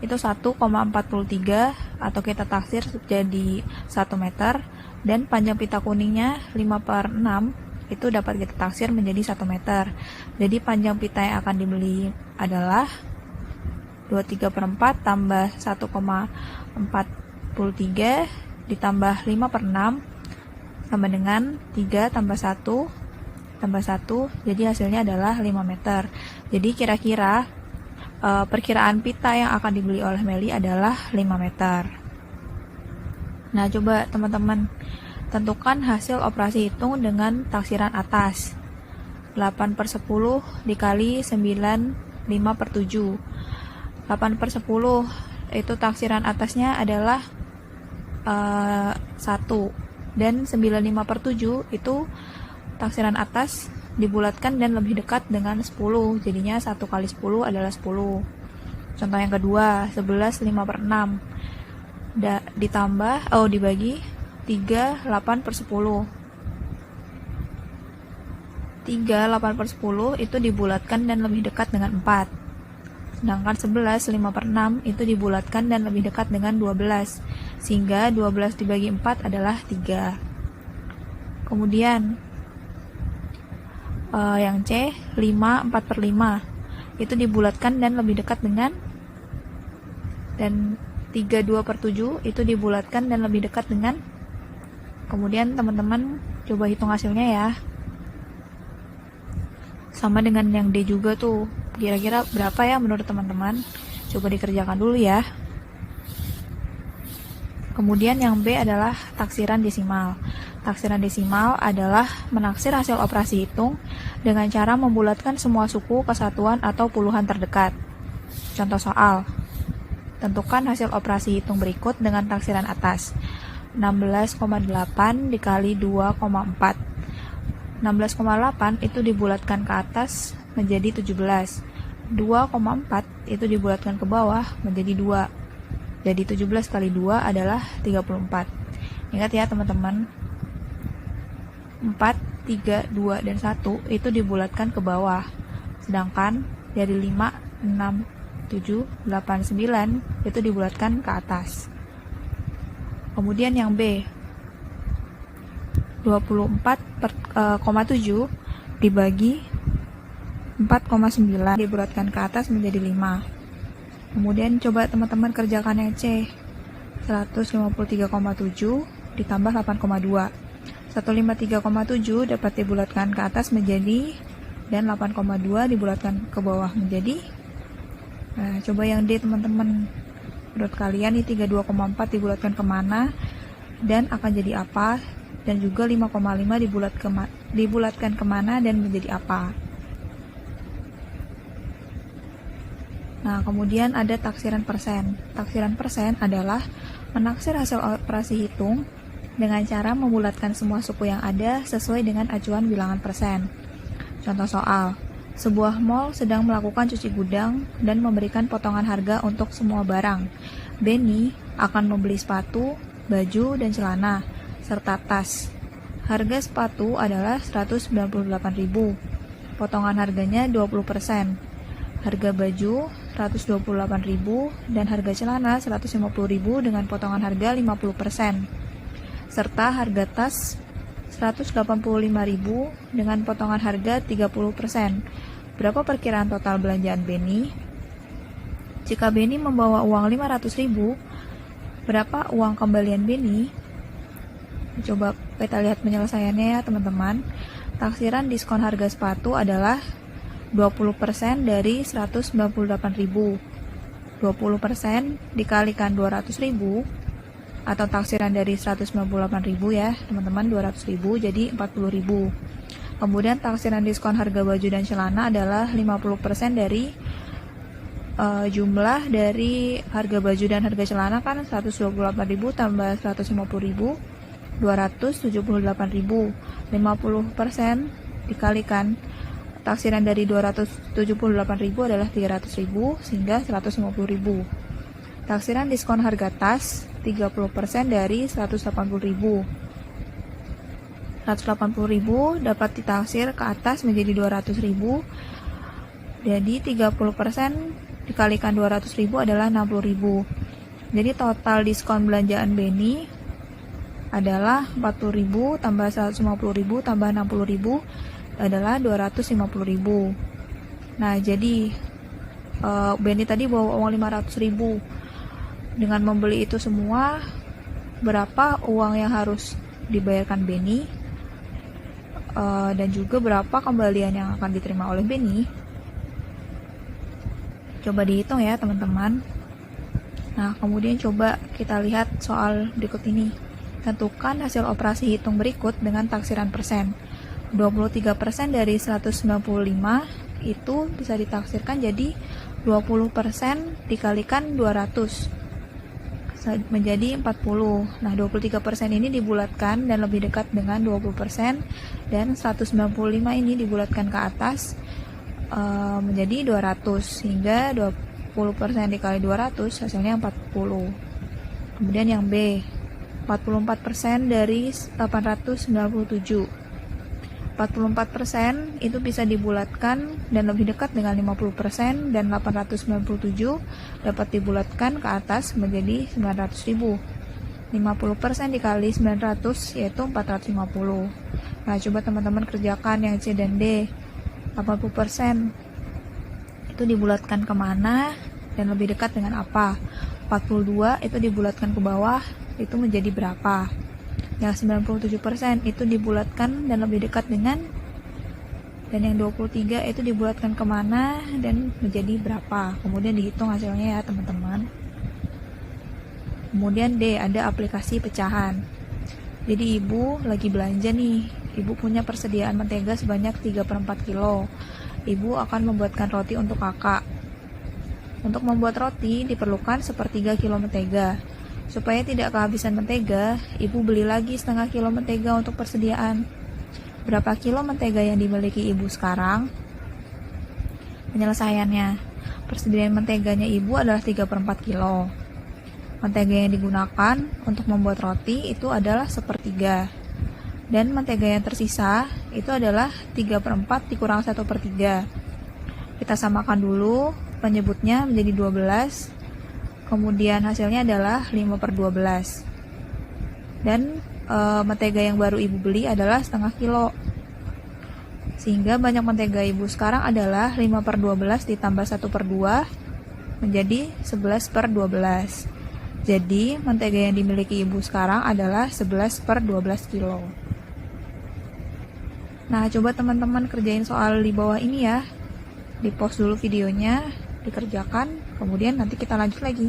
itu 1,43, atau kita taksir jadi 1 meter, dan panjang pita kuningnya 5/6 itu dapat kita taksir menjadi 1 meter. Jadi panjang pita yang akan dibeli adalah 2/3/4 tambah 1,43 ditambah 5/6 sama dengan 3 tambah 1 tambah 1, jadi hasilnya adalah 5 meter. Jadi kira-kira perkiraan pita yang akan dibeli oleh Meli adalah 5 meter. Nah, coba teman-teman tentukan hasil operasi hitung dengan taksiran atas. 8/10 dikali 9, 5/7. 8/10 itu taksiran atasnya adalah 1, dan 9/5/7 itu taksiran atas dibulatkan dan lebih dekat dengan 10, jadinya 1 kali 10 adalah 10. Contoh yang kedua, 11/5/6 dibagi 3 8/10. 3 8/10 itu dibulatkan dan lebih dekat dengan 4. Sedangkan 11 5/6 itu dibulatkan dan lebih dekat dengan 12, sehingga 12 dibagi 4 adalah 3. Kemudian yang C, 5 4/5 itu dibulatkan dan lebih dekat dengan, dan 3 2/7 itu dibulatkan dan lebih dekat dengan. Kemudian teman-teman coba hitung hasilnya ya. Sama dengan yang D juga tuh. Kira-kira berapa ya menurut teman-teman? Coba dikerjakan dulu ya. Kemudian yang B adalah taksiran desimal. Taksiran desimal adalah menaksir hasil operasi hitung dengan cara membulatkan semua suku ke satuan atau puluhan terdekat. Contoh soal, tentukan hasil operasi hitung berikut dengan taksiran atas. 16,8 dikali 2,4. 16,8 itu dibulatkan ke atas menjadi 17. 2,4 itu dibulatkan ke bawah menjadi 2. Jadi 17 kali 2 adalah 34. Ingat ya teman-teman, 4, 3, 2, dan 1 itu dibulatkan ke bawah. Sedangkan dari 5, 6, 7, 8, 9 itu dibulatkan ke atas. Kemudian yang B, 24,7 dibagi 4,9 dibulatkan ke atas menjadi 5. Kemudian coba teman-teman kerjakan yang C. 153,7 ditambah 8,2. 153,7 dapat dibulatkan ke atas menjadi, dan 8,2 dibulatkan ke bawah menjadi. Nah, coba yang D teman-teman. Menurut kalian nih 32,4 dibulatkan kemana dan akan jadi apa? Dan juga 5,5 dibulatkan kemana dan menjadi apa? Nah, kemudian ada taksiran persen. Taksiran persen adalah menaksir hasil operasi hitung dengan cara membulatkan semua suku yang ada sesuai dengan acuan bilangan persen. Contoh soal, sebuah mall sedang melakukan cuci gudang dan memberikan potongan harga untuk semua barang. Benny akan membeli sepatu, baju, dan celana, serta tas. Harga sepatu adalah 198.000. Potongan harganya 20%. Harga baju 128.000 dan harga celana 150.000 dengan potongan harga 50%. Serta harga tas 185.000 dengan potongan harga 30%. Berapa perkiraan total belanjaan Benny? Jika Benny membawa uang 500.000, berapa uang kembalian Benny? Coba kita lihat penyelesaiannya ya teman-teman. Taksiran diskon harga sepatu adalah 20% dari 198.000. 20% dikalikan 200.000 atau taksiran dari 198.000 ya teman-teman, 200.000 jadi 40.000. Kemudian taksiran diskon harga baju dan celana adalah 50% dari jumlah dari harga baju dan harga celana kan 128.000 tambah 150.000, 278.000. 50% dikalikan taksiran dari 278.000 adalah 300.000 sehingga 150.000. Taksiran diskon harga tas 30% dari 180.000. 180.000 dapat ditaksir ke atas menjadi 200.000. Jadi 30% dikalikan 200.000 adalah 60.000. Jadi total diskon belanjaan Benny adalah 40.000 tambah 150.000 tambah 60.000 adalah 250.000. Nah, jadi Benny tadi bawa uang 500.000. Dengan membeli itu semua, berapa uang yang harus dibayarkan Benny? Dan juga berapa kembalian yang akan diterima oleh Benny? Coba dihitung ya teman-teman. Nah, kemudian coba kita lihat soal berikut ini. Tentukan hasil operasi hitung berikut dengan taksiran persen. 23% dari 195 itu bisa ditaksirkan jadi 20% dikalikan 200 menjadi 40. Nah, 23% ini dibulatkan dan lebih dekat dengan 20%, dan 195 ini dibulatkan ke atas menjadi 200 sehingga 20% dikali 200 hasilnya 40. Kemudian yang B, 44% dari 897. 44% itu bisa dibulatkan dan lebih dekat dengan 50%, dan 897 dapat dibulatkan ke atas menjadi 900.000. 50% dikali 900 yaitu 450. Nah, coba teman-teman kerjakan yang C dan D. 80% itu dibulatkan kemana dan lebih dekat dengan apa? 42 itu dibulatkan ke bawah, itu menjadi berapa? Yang 97% itu dibulatkan dan lebih dekat dengan, dan yang 23 itu dibulatkan kemana dan menjadi berapa? Kemudian dihitung hasilnya ya teman-teman. Kemudian D, ada aplikasi pecahan. Jadi ibu lagi belanja nih, ibu punya persediaan mentega sebanyak 3/4 kilo. Ibu akan membuatkan roti untuk kakak. Untuk membuat roti diperlukan 1/3 kilo mentega. Supaya tidak kehabisan mentega, ibu beli lagi 1/2 kilo mentega untuk persediaan. Berapa kilo mentega yang dimiliki ibu sekarang? Penyelesaiannya, persediaan menteganya ibu adalah 3/4 kilo. Mentega yang digunakan untuk membuat roti itu adalah 1/3. Dan mentega yang tersisa itu adalah 3/4 dikurang 1/3. Kita samakan dulu, penyebutnya menjadi 12. Kemudian hasilnya adalah 5/12. Dan mentega yang baru ibu beli adalah 1/2 kilo. Sehingga banyak mentega ibu sekarang adalah 5/12 ditambah 1/2 menjadi 11/12. Jadi, mentega yang dimiliki ibu sekarang adalah 11 per 12 kilo. Nah, coba teman-teman kerjain soal di bawah ini ya. Di-pause dulu videonya, dikerjakan, kemudian nanti kita lanjut lagi.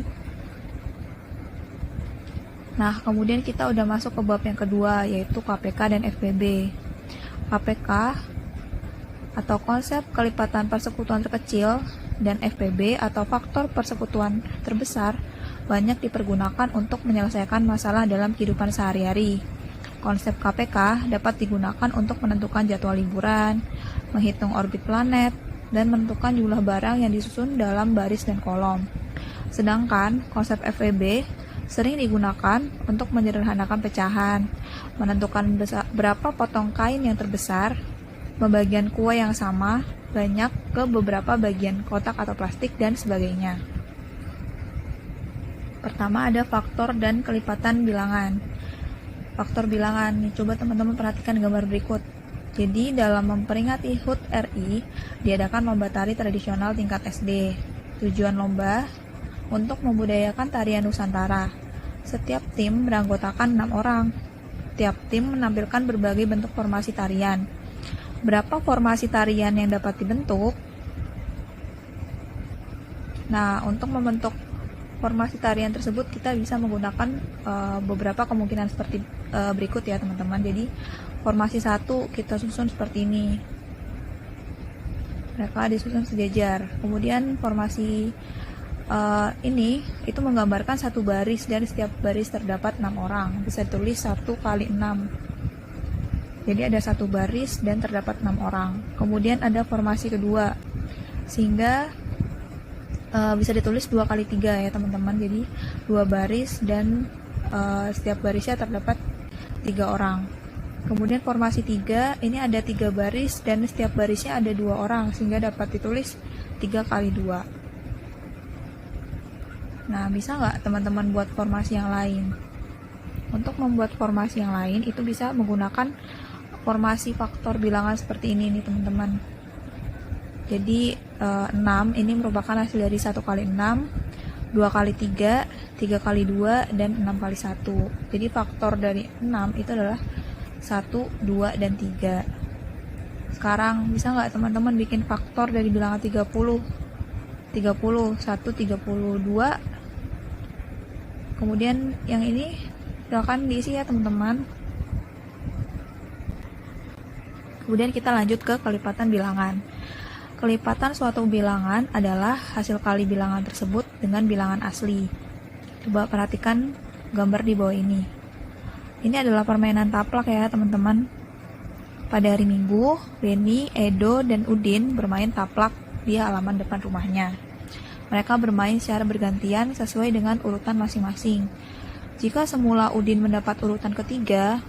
Nah, kemudian kita udah masuk ke bab yang kedua, yaitu KPK dan FPB. KPK atau konsep kelipatan persekutuan terkecil dan FPB atau faktor persekutuan terbesar banyak dipergunakan untuk menyelesaikan masalah dalam kehidupan sehari-hari. Konsep KPK dapat digunakan untuk menentukan jadwal liburan, menghitung orbit planet, dan menentukan jumlah barang yang disusun dalam baris dan kolom. Sedangkan konsep FPB sering digunakan untuk menyederhanakan pecahan, menentukan berapa potong kain yang terbesar, pembagian kue yang sama, banyak ke beberapa bagian kotak atau plastik, dan sebagainya. Pertama ada faktor dan kelipatan bilangan. Faktor bilangan, nih coba teman-teman perhatikan gambar berikut. Jadi dalam memperingati HUT RI, diadakan lomba tari tradisional tingkat SD. Tujuan lomba untuk membudayakan tarian Nusantara. Setiap tim beranggotakan 6 orang. Tiap tim menampilkan berbagai bentuk formasi tarian. Berapa formasi tarian yang dapat dibentuk? Nah, untuk membentuk formasi tarian tersebut kita bisa menggunakan beberapa kemungkinan seperti berikut ya teman-teman. Jadi formasi 1 kita susun seperti ini. Mereka disusun sejajar. Kemudian formasi ini itu menggambarkan satu baris dan setiap baris terdapat 6 orang. Bisa ditulis 1 kali 6. Jadi ada satu baris dan terdapat 6 orang. Kemudian ada formasi kedua, sehingga bisa ditulis 2 kali 3 ya teman-teman. Jadi 2 baris dan setiap barisnya terdapat 3 orang. Kemudian formasi 3, ini ada 3 baris dan setiap barisnya ada 2 orang, sehingga dapat ditulis 3 kali 2. Nah, bisa nggak teman-teman buat formasi yang lain? Untuk membuat formasi yang lain, itu bisa menggunakan formasi faktor bilangan seperti ini nih teman-teman. Jadi 6 ini merupakan hasil dari 1 kali 6, 2 kali 3, 3 kali 2, dan 6 kali 1. Jadi faktor dari 6 itu adalah 1, 2, dan 3. Sekarang bisa nggak teman-teman bikin faktor dari bilangan 30? 30, 1, 32. Kemudian yang ini silakan diisi ya teman-teman. Kemudian kita lanjut ke kelipatan bilangan. Kelipatan suatu bilangan adalah hasil kali bilangan tersebut dengan bilangan asli. Coba perhatikan gambar di bawah ini. Ini adalah permainan taplak ya teman-teman. Pada hari Minggu, Beni, Edo, dan Udin bermain taplak di halaman depan rumahnya. Mereka bermain secara bergantian sesuai dengan urutan masing-masing. Jika semula Udin mendapat urutan ketiga,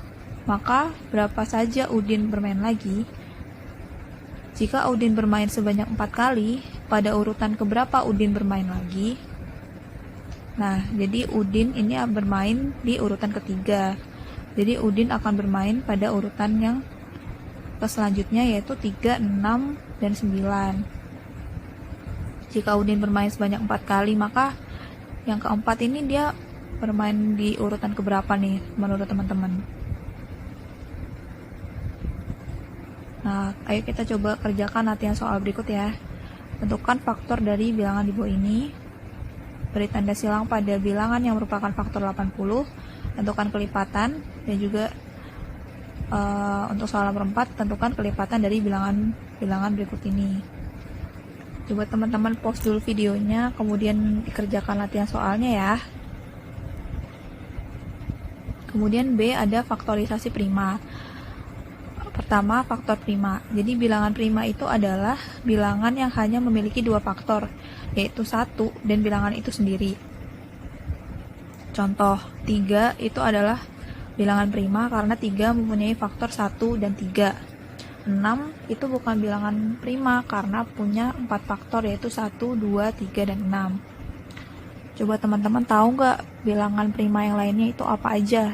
maka berapa saja Udin bermain lagi? Jika Udin bermain sebanyak 4 kali, pada urutan keberapa Udin bermain lagi? Nah, jadi Udin ini bermain di urutan ketiga. Jadi Udin akan bermain pada urutan yang selanjutnya, yaitu 3, 6, dan 9. Jika Udin bermain sebanyak 4 kali, maka yang keempat ini dia bermain di urutan keberapa nih menurut teman-teman? Nah, ayo kita coba kerjakan latihan soal berikut ya. Tentukan faktor dari bilangan di bawah ini. Beri tanda silang pada bilangan yang merupakan faktor 80. Tentukan kelipatan, dan juga untuk soal nomor 4, tentukan kelipatan dari bilangan berikut ini. Coba teman-teman pause dulu videonya, kemudian dikerjakan latihan soalnya ya. Kemudian B ada faktorisasi prima. Pertama, faktor prima. Jadi bilangan prima itu adalah bilangan yang hanya memiliki 2 faktor, yaitu 1 dan bilangan itu sendiri. Contoh, 3 itu adalah bilangan prima karena 3 mempunyai faktor 1 dan 3. 6 itu bukan bilangan prima karena punya 4 faktor, yaitu 1, 2, 3, dan 6. Coba teman-teman tahu nggak bilangan prima yang lainnya itu apa aja?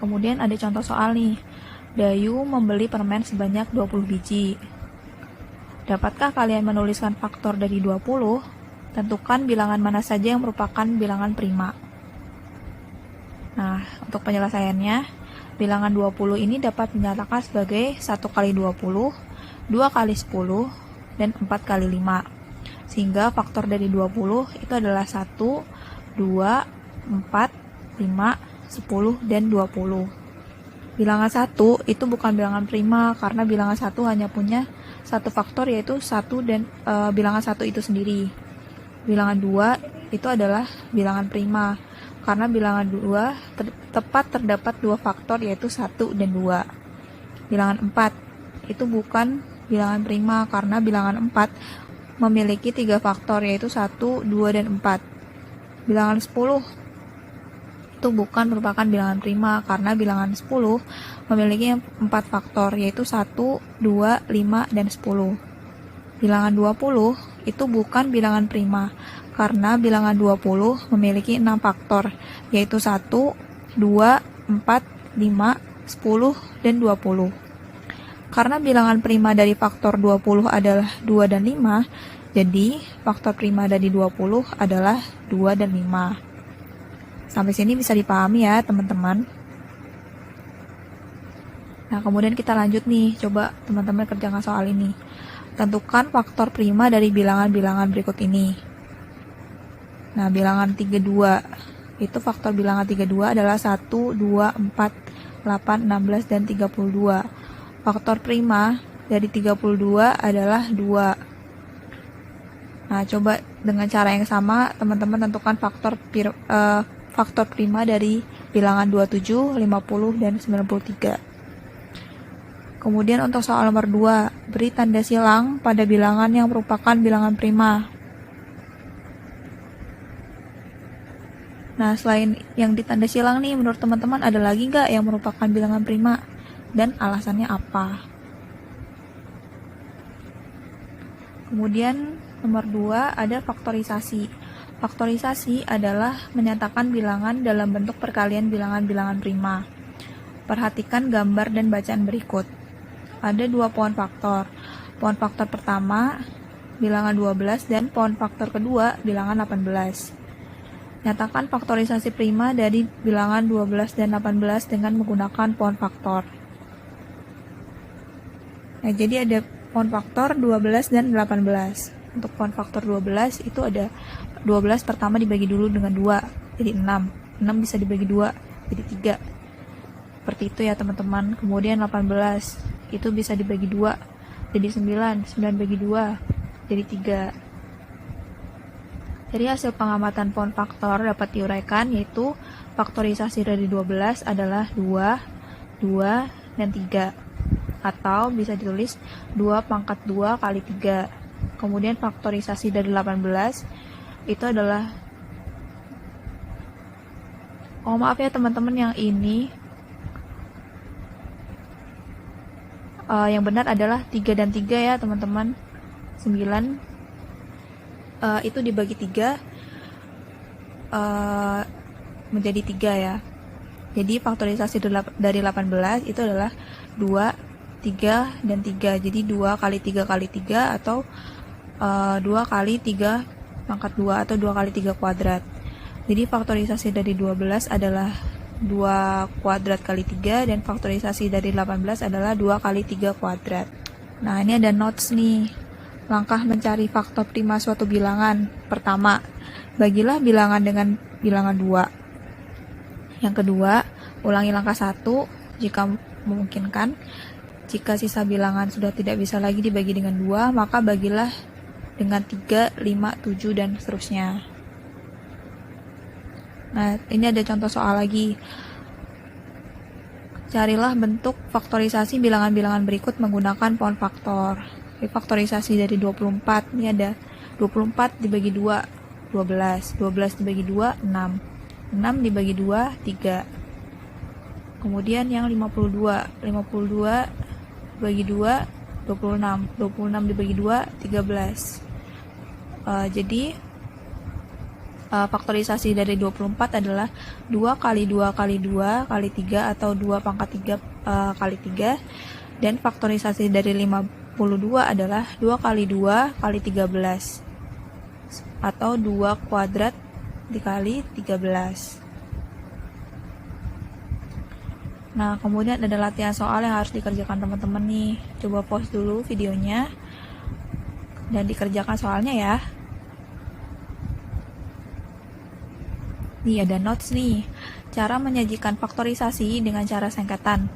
Kemudian ada contoh soal nih. Dayu membeli permen sebanyak 20 biji. Dapatkah kalian menuliskan faktor dari 20? Tentukan bilangan mana saja yang merupakan bilangan prima. Nah, untuk penyelesaiannya, bilangan 20 ini dapat dinyatakan sebagai 1 kali 20, 2 kali 10, dan 4 kali 5. Sehingga faktor dari 20 itu adalah 1, 2, 4, 5, 10, dan 20. Bilangan 1 itu bukan bilangan prima karena bilangan 1 hanya punya satu faktor, yaitu 1 dan bilangan 1 itu sendiri. Bilangan 2 itu adalah bilangan prima karena bilangan 2 tepat terdapat dua faktor, yaitu 1 dan 2. Bilangan 4 itu bukan bilangan prima karena bilangan 4 memiliki 3 faktor, yaitu 1, 2, dan 4. Bilangan 10 itu bukan merupakan bilangan prima karena bilangan 10 memiliki 4 faktor, yaitu 1, 2, 5, dan 10. Bilangan 20 itu bukan bilangan prima karena bilangan 20 memiliki 6 faktor, yaitu 1, 2, 4, 5, 10, dan 20. Karena bilangan prima dari faktor 20 adalah 2 dan 5, jadi faktor prima dari 20 adalah 2 dan 5. Sampai sini bisa dipahami ya teman-teman. Nah, kemudian kita lanjut nih, coba teman-teman kerjakan soal ini. Tentukan faktor prima dari bilangan-bilangan berikut ini. Nah, bilangan 32. Itu faktor bilangan 32 adalah 1, 2, 4, 8, 16, dan 32. Faktor prima dari 32 adalah 2. Nah, coba dengan cara yang sama, teman-teman tentukan faktor prima dari bilangan 27, 50, dan 93. Kemudian untuk soal nomor 2, beri tanda silang pada bilangan yang merupakan bilangan prima. Nah, selain yang ditanda silang nih, menurut teman-teman ada lagi nggak yang merupakan bilangan prima? Dan alasannya apa? Kemudian nomor 2 ada faktorisasi. Faktorisasi adalah menyatakan bilangan dalam bentuk perkalian bilangan-bilangan prima. Perhatikan gambar dan bacaan berikut. Ada 2 pohon faktor. Pohon faktor pertama bilangan 12 dan pohon faktor kedua bilangan 18. Nyatakan faktorisasi prima dari bilangan 12 dan 18 dengan menggunakan pohon faktor. Nah, jadi ada pohon faktor 12 dan 18. Untuk pohon faktor 12 itu ada 12 pertama dibagi dulu dengan 2, jadi 6. 6 bisa dibagi 2, jadi 3. Seperti itu ya teman-teman. Kemudian 18 itu bisa dibagi 2, jadi 9. 9 bagi 2, jadi 3. Dari hasil pengamatan pohon faktor dapat diuraikan, yaitu faktorisasi dari 12 adalah 2, 2, dan 3. Atau bisa ditulis 2 pangkat 2 kali 3. Kemudian faktorisasi dari 18 itu adalah, oh maaf ya teman-teman, yang ini yang benar adalah 3 dan 3 ya teman-teman. 9 itu dibagi 3 menjadi 3 ya. Jadi faktorisasi dari 18 itu adalah 2, 3, dan 3. Jadi 2 kali 3 kali 3 atau 2 kali 3 pangkat 2 atau 2 kali 3 kuadrat. Jadi faktorisasi dari 12 adalah 2 kuadrat kali 3 dan faktorisasi dari 18 adalah 2 kali 3 kuadrat. Nah, ini ada notes nih. Langkah mencari faktor prima suatu bilangan. Pertama, bagilah bilangan dengan bilangan 2. Yang kedua, ulangi langkah 1 jika memungkinkan. Jika sisa bilangan sudah tidak bisa lagi dibagi dengan 2, maka bagilah dengan 3, 5, 7, dan seterusnya. Nah, ini ada contoh soal lagi. Carilah bentuk faktorisasi bilangan-bilangan berikut menggunakan pohon faktor. Faktorisasi dari 24, ini ada 24 dibagi 2, 12. 12 dibagi 2, 6. 6 dibagi 2, 3. Kemudian yang 52. 52 dibagi 2, 26. 26 dibagi 2, 13. Jadi faktorisasi dari 24 adalah 2 kali 2 kali 2 kali 3 atau 2 pangkat 3 kali 3. Dan faktorisasi dari 52 adalah 2 kali 2 kali 13. atau 2 kuadrat dikali 13. Nah, kemudian ada latihan soal yang harus dikerjakan teman-teman nih. Coba pause dulu videonya dan dikerjakan soalnya ya. Nih ada notes nih. Cara menyajikan faktorisasi dengan cara sengketan.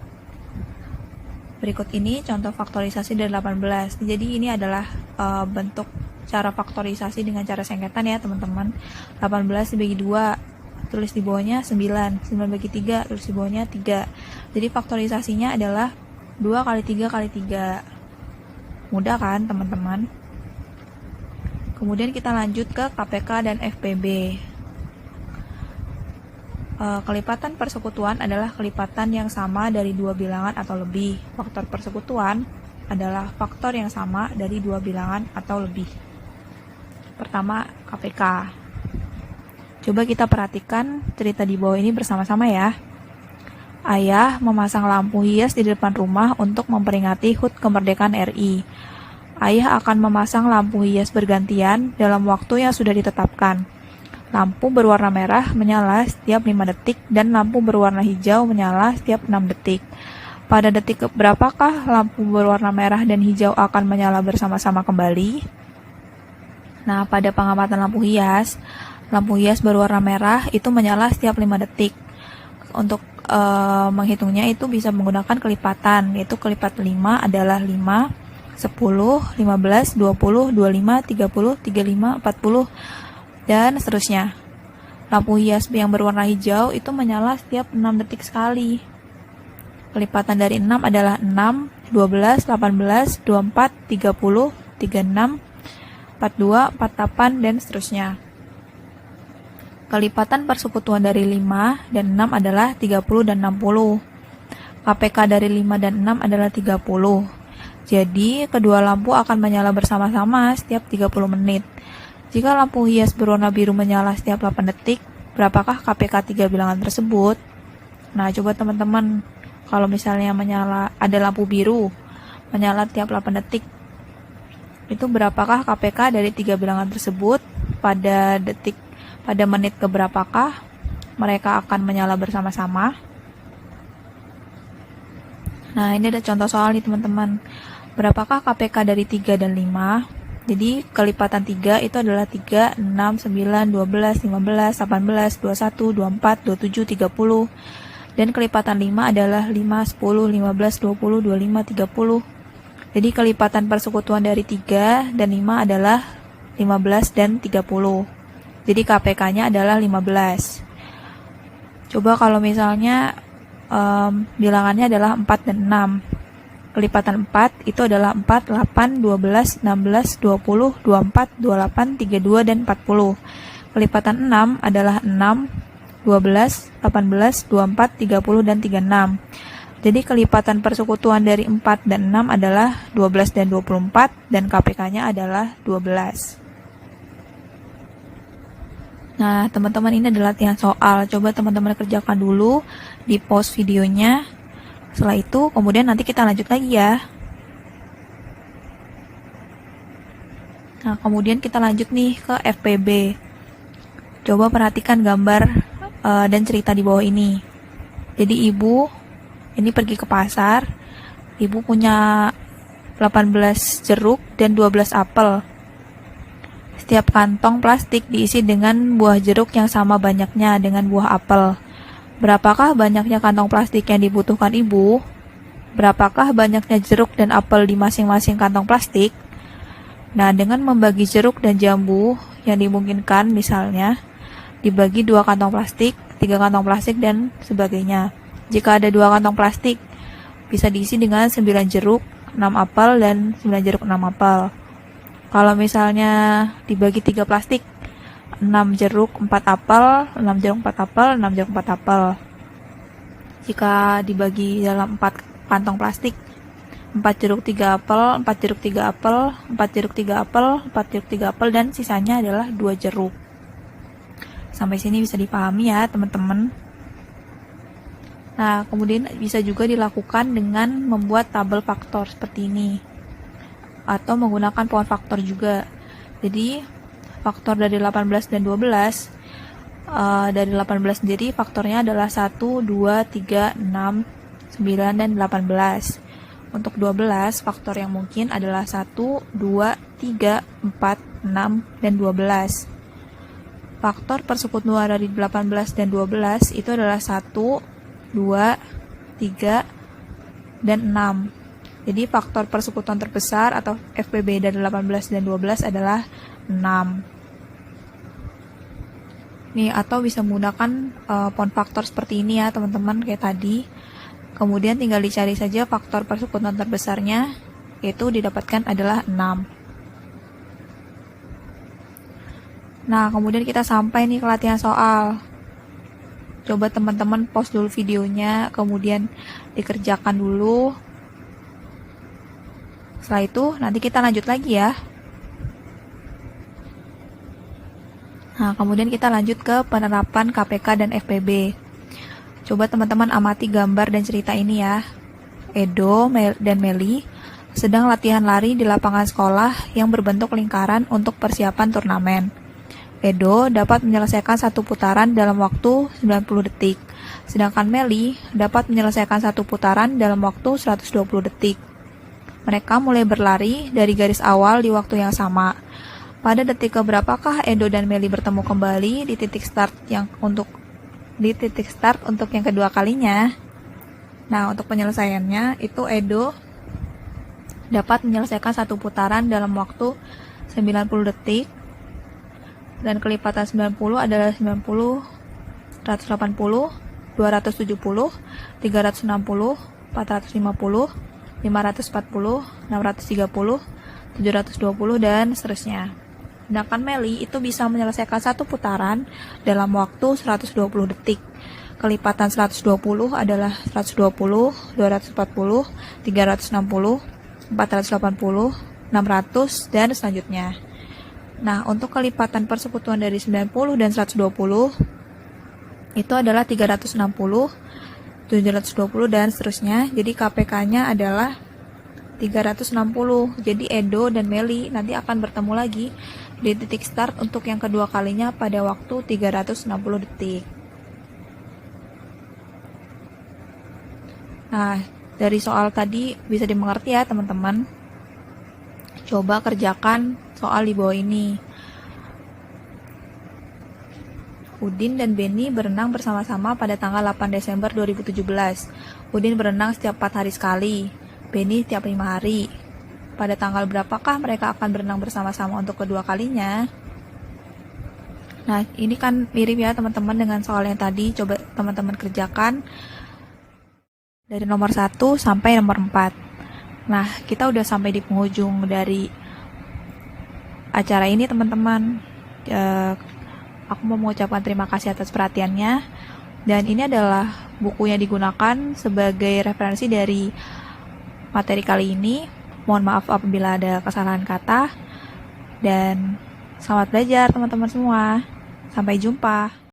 Berikut ini contoh faktorisasi dari 18. Jadi ini adalah bentuk cara faktorisasi dengan cara sengketan ya teman-teman. 18 dibagi 2, tulis di bawahnya 9. 9 bagi 3, tulis di bawahnya 3. Jadi faktorisasinya adalah 2 kali 3 kali 3. Mudah kan teman-teman? Kemudian kita lanjut ke KPK dan FPB. Kelipatan persekutuan adalah kelipatan yang sama dari dua bilangan atau lebih. Faktor persekutuan adalah faktor yang sama dari dua bilangan atau lebih. Pertama, KPK. Coba kita perhatikan cerita di bawah ini bersama-sama ya. Ayah memasang lampu hias di depan rumah untuk memperingati HUT kemerdekaan RI. Ayah akan memasang lampu hias bergantian dalam waktu yang sudah ditetapkan. Lampu berwarna merah menyala setiap 5 detik dan lampu berwarna hijau menyala setiap 6 detik. Pada detik berapakah lampu berwarna merah dan hijau akan menyala bersama-sama kembali? Nah, pada pengamatan lampu hias berwarna merah itu menyala setiap 5 detik. Untuk menghitungnya itu bisa menggunakan kelipatan, yaitu kelipat 5 adalah 5, 10, 15, 20, 25, 30, 35, 40, dan seterusnya. Lampu hias yang berwarna hijau itu menyala setiap 6 detik sekali. Kelipatan dari 6 adalah 6, 12, 18, 24, 30, 36, 42, 48, dan seterusnya. Kelipatan persekutuan dari 5 dan 6 adalah 30 dan 60. KPK dari 5 dan 6 adalah 30. Jadi, kedua lampu akan menyala bersama-sama setiap 30 menit. Jika lampu hias berwarna biru menyala setiap 8 detik, berapakah KPK 3 bilangan tersebut? Nah, coba teman-teman, kalau misalnya ada lampu biru menyala tiap 8 detik, itu berapakah KPK dari 3 bilangan tersebut? Pada menit keberapakah mereka akan menyala bersama-sama? Nah, ini ada contoh soal nih teman-teman. Berapakah KPK dari 3 dan 5? Jadi kelipatan 3 itu adalah 3, 6, 9, 12, 15, 18, 21, 24, 27, 30. Dan kelipatan 5 adalah 5, 10, 15, 20, 25, 30. Jadi kelipatan persekutuan dari 3 dan 5 adalah 15 dan 30. Jadi KPK-nya adalah 15. Coba kalau misalnya bilangannya adalah 4 dan 6. Kelipatan 4 itu adalah 4, 8, 12, 16, 20, 24, 28, 32, dan 40. Kelipatan 6 adalah 6, 12, 18, 24, 30, dan 36. Jadi kelipatan persekutuan dari 4 dan 6 adalah 12 dan 24, dan KPK-nya adalah 12. Nah, teman-teman, ini adalah latihan soal. Coba teman-teman kerjakan dulu, di pause videonya. Setelah itu, kemudian nanti kita lanjut lagi ya. Nah, kemudian kita lanjut nih ke FPB. Coba perhatikan gambar dan cerita di bawah ini. Jadi ibu ini pergi ke pasar. Ibu punya 18 jeruk dan 12 apel. Setiap kantong plastik diisi dengan buah jeruk yang sama banyaknya dengan buah apel. Berapakah banyaknya kantong plastik yang dibutuhkan ibu? Berapakah banyaknya jeruk dan apel di masing-masing kantong plastik? Nah, dengan membagi jeruk dan jambu yang dimungkinkan, misalnya dibagi 2 kantong plastik, 3 kantong plastik, dan sebagainya. Jika ada 2 kantong plastik, bisa diisi dengan 9 jeruk, 6 apel, dan 9 jeruk 6 apel. Kalau misalnya dibagi 3 plastik, 6 jeruk 4 apel, 6 jeruk 4 apel, 6 jeruk 4 apel. Jika dibagi dalam 4 kantong plastik, 4 jeruk 3 apel, 4 jeruk 3 apel, 4 jeruk 3 apel, 4 jeruk 3 apel, dan sisanya adalah 2 jeruk. Sampai sini bisa dipahami ya teman-teman. Nah, kemudian bisa juga dilakukan dengan membuat tabel faktor seperti ini, atau menggunakan pohon faktor juga. Jadi faktor dari 18 dan 12. Dari 18 sendiri faktornya adalah 1, 2, 3, 6, 9, dan 18. Untuk 12, faktor yang mungkin adalah 1, 2, 3, 4, 6, dan 12. Faktor persekutuan dari 18 dan 12 itu adalah 1, 2, 3, dan 6. Jadi faktor persekutuan terbesar atau FPB dari 18 dan 12 adalah 6. Nih, atau bisa menggunakan pound faktor seperti ini ya teman-teman, kayak tadi. Kemudian tinggal dicari saja faktor persekutuan terbesarnya, yaitu didapatkan adalah 6. Nah, kemudian kita sampai nih ke latihan soal. Coba teman-teman pause dulu videonya, kemudian dikerjakan dulu. Setelah itu, nanti kita lanjut lagi ya. Nah, kemudian kita lanjut ke penerapan KPK dan FPB. Coba teman-teman amati gambar dan cerita ini ya. Edo dan Meli sedang latihan lari di lapangan sekolah yang berbentuk lingkaran untuk persiapan turnamen. Edo dapat menyelesaikan satu putaran dalam waktu 90 detik, sedangkan Meli dapat menyelesaikan satu putaran dalam waktu 120 detik. Mereka mulai berlari dari garis awal di waktu yang sama. Pada detik keberapakah Edo dan Meli bertemu kembali di titik start untuk yang kedua kalinya? Nah, untuk penyelesaiannya itu Edo dapat menyelesaikan satu putaran dalam waktu 90 detik, dan kelipatan 90 adalah 90, 180, 270, 360, 450, 540, 630, 720, dan seterusnya. Sedangkan Meli itu bisa menyelesaikan satu putaran dalam waktu 120 detik. Kelipatan 120 adalah 120, 240, 360, 480, 600, dan selanjutnya. Nah, untuk kelipatan persekutuan dari 90 dan 120 itu adalah 360, 720, dan seterusnya. Jadi KPK-nya adalah 360. Jadi Edo dan Meli nanti akan bertemu lagi di titik start untuk yang kedua kalinya pada waktu 360 detik. Nah, dari soal tadi bisa dimengerti ya teman-teman. Coba kerjakan soal di bawah ini. Udin dan Beni berenang bersama-sama pada tanggal 8 Desember 2017. Udin berenang setiap 4 hari sekali, Beni setiap 5 hari. Pada tanggal berapakah mereka akan berenang bersama-sama untuk kedua kalinya? Nah, ini kan mirip ya teman-teman dengan soal yang tadi. Coba teman-teman kerjakan dari nomor 1 sampai nomor 4. Nah, kita udah sampai di penghujung dari acara ini teman-teman. Aku mau mengucapkan terima kasih atas perhatiannya. Dan ini adalah buku yang digunakan sebagai referensi dari materi kali ini. Mohon maaf apabila ada kesalahan kata. Dan selamat belajar teman-teman semua. Sampai jumpa.